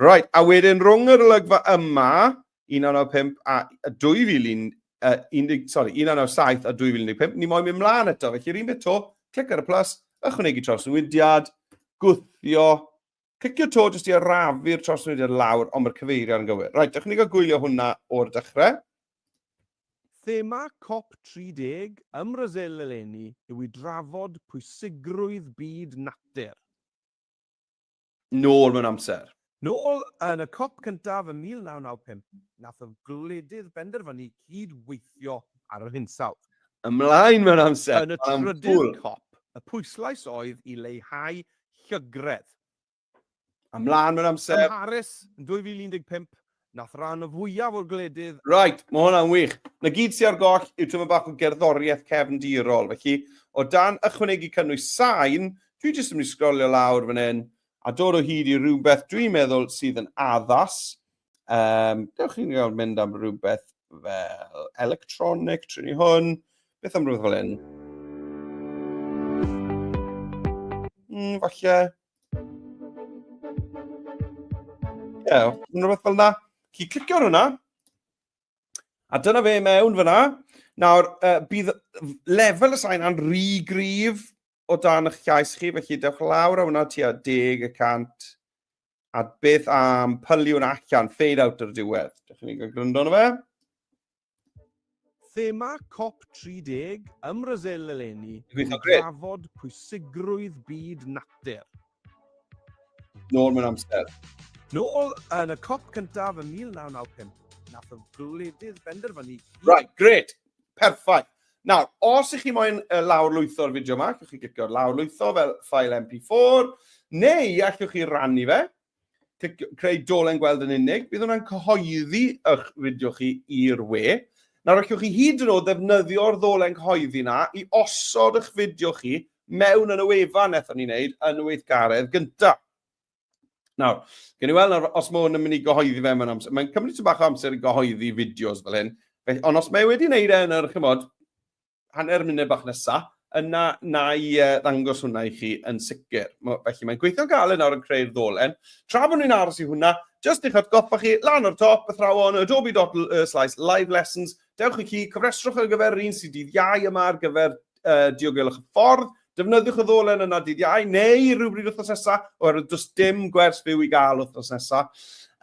Right, a wedyn rhwng yr olygfa yma, 1995 a 1997 a 2015, ni moyn mynd mlaen eto. Felly, un bit to, clic ar y plus, ychwanegu traws newidiad, gwthio, clicio to jyst i arafu'r traws newidiad lawr, ond mae'r cyfeiriad yn gywir. Right, dewch ni gael gwylio hwnna o'r dechrau. Thema COP30 ym Mrasil eleni yw i drafod pwysigrwydd byd natur. Nôl mewn amser. Nôl yn y COP cyntaf ym 1995, nath y gwledydd benderfynu cydweithio ar yr Hinsawdd. Ymlaen mewn amser. Yn y trydydd COP, y pwyslais oedd i leihau llygredd. Ymlaen mewn amser. Ym Mharis, yn 2015, nath ran o fwyaf o'r gledydd. Right, mae hwnna'n wych. Na gyd sy'n ar goll yw tyma bach o gerddoriaeth cefndirol. Felly, o dan ychwanegu cynnwys sain, dwi jyst yn mynd i sgrolio lawr fan hyn, a dod o hyd i rhywbeth dwi'n meddwl sydd yn addas. Dewch chi'n gael mynd am rhywbeth fel electronic, trwy ni hwn. Beth am rhywbeth fel hyn? Falle. Ie, rhywbeth fel yna. Chi clicio ar hwnna. A dyna fe mewn fyna. Nawr, bydd lefel y sain a'n rhy gryf o dan eich llais chi, felly dewch lawr a hwnna tua 10%. A beth am pyliwn allan, fade out ar y diwedd. Dewch ni gael gryndo na fe. Thema COP30 ym Mrasil eleni yw i Gweithio grêt. drafod pwysigrwydd byd natur. Nôl mewn amser. Nôl yn y COP cyntaf ym 1995, nath y gwledydd benderfynu. Right, great. Perffaith. Nawr, os ych chi moyn lawrlwytho'r fideo yma, allwch chi clicio lawrlwytho fel ffail MP4, neu allwch chi rannu fe, creu dolen gweld yn unig, bydd hwnna'n cyhoeddi eich fideo chi i'r we. Nawr, allwch chi hyd yn oed ddefnyddio'r ddolen cyhoeddi na i osod eich fideo chi mewn yn y wefan eithon ni'n neud yn y weithgaredd gyntaf. Nawr, gen i weld os mae hwn yn mynd i gyhoeddi fe mewn amser. Mae'n cymryd bach o amser i gyhoeddi fideos fel hyn. Ond os mae wedi wneud e yn yr chymod, hanner munud bach nesaf, yna na i ddangos hwnna i chi yn sicr. Felly mae'n gweithio galed nawr yn creu'r ddolen. Tra bod ni'n aros i hwnna, jyst i'ch atgoffa chi, lan o'r top, athrawon, Adobe.live lessons. Dewch i chi, cyfrestrwch ar gyfer un sydd dydd Iau yma ar gyfer diogelwch y ffordd. Defnyddiwch y ddolen yna dydd Iau, neu rhywbryd wrthnos nesaf, oherwydd does dim gwers fyw i gael wrthnos nesaf.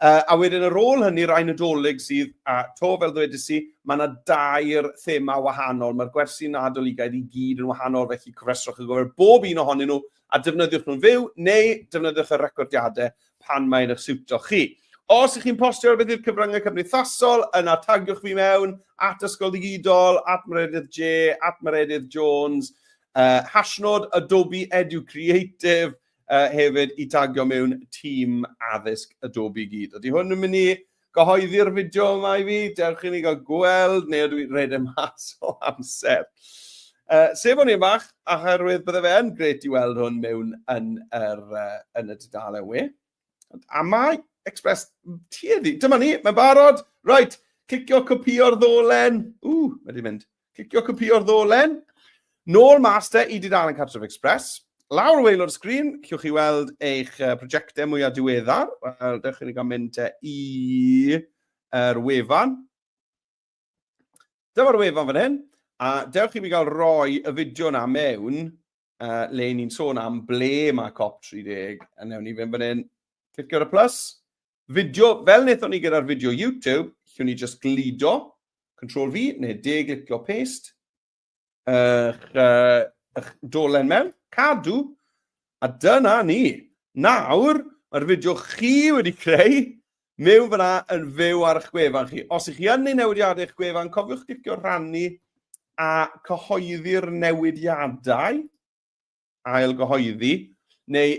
A wedyn ar ôl hynny, rhain Nadolig sydd, a to fel ddwedais i, mae yna 2 thema wahanol. Mae'r gwersi nadoligaidd i gyd yn wahanol, felly cyfrestrwch ar gyfer bob un ohonyn nhw, a defnyddiwch nhw'n fyw, neu defnyddiwch y recordiadau pan mae'n eich siwto chi. Os ych chi'n postio rhywbeth i'r cyfryngau cymdeithasol, yna tagiwch fi mewn, at Ysgol Digidol, at Meredydd J, at Meredydd Jones, hashnod Adobe Edu Creative, hefyd i tagio mewn tîm addysg Adobe gyd. Ydy hwn yn mynd i gyhoeddi'r fideo yma i fi? Dewch i ni gael gweld, neu ydw i'n rhaid y mas o amser. Sef o'n i'n bach, oherwydd bydde fe yn gret i weld hwn mewn yn y tudalau we. A mae Express tueddi. Dyma ni, mae'n barod. Right, clicio copio'r ddolen. Mae di mynd. Clicio copio'r ddolen. Nôl master i dudalen cartref Express. Lawr waelod sgrin, cywch chi weld eich prosiectau mwyaf diweddar. Wel, dewch i ni gael mynd i'r wefan. Dyma'r wefan fan hyn. A dewch i mi gael roi y fideo na mewn le ni'n sôn am ble mae COP30. A newn ni fynd fan hyn. Clicio ar y plus. Fideo, fel wnaethon ni gyda'r fideo YouTube, llwn ni just glido. Control V, neu clicio paste. Eich dolen mewn, cadw, a dyna ni. Nawr, mae'r fideo chi wedi creu mewn fyna yn fyw ar eich gwefan chi. Os ych chi yn ei newidiadau eich gwefan, cofiwch clicio rhannu a cyhoeddi'r newidiadau, ail gyhoeddi, neu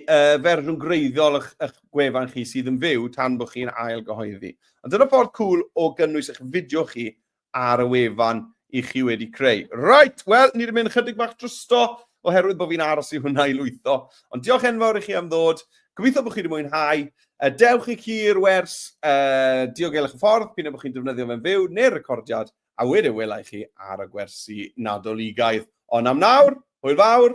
fersiwn greiddiol eich gwefan chi sydd yn fyw tan bod chi'n ail gyhoeddi. Ond dyna ffordd cwl o gynnwys eich fideo chi ar y wefan i chi wedi creu. Right, wel, ni wedi mynd chydig bach drosto oherwydd bod fi'n aros i hwnna i lwytho. Ond diolch enfawr i chi am ddod. Gobeithio bod chi wedi mwynhau. Dewch i chi'r wers diogelwch y ffordd, p'un bod chi'n defnyddio fe'n fyw, neu'r recordiad, a wedyn welai chi ar y gwersi nadoligaidd. Ond am nawr, hwyl fawr.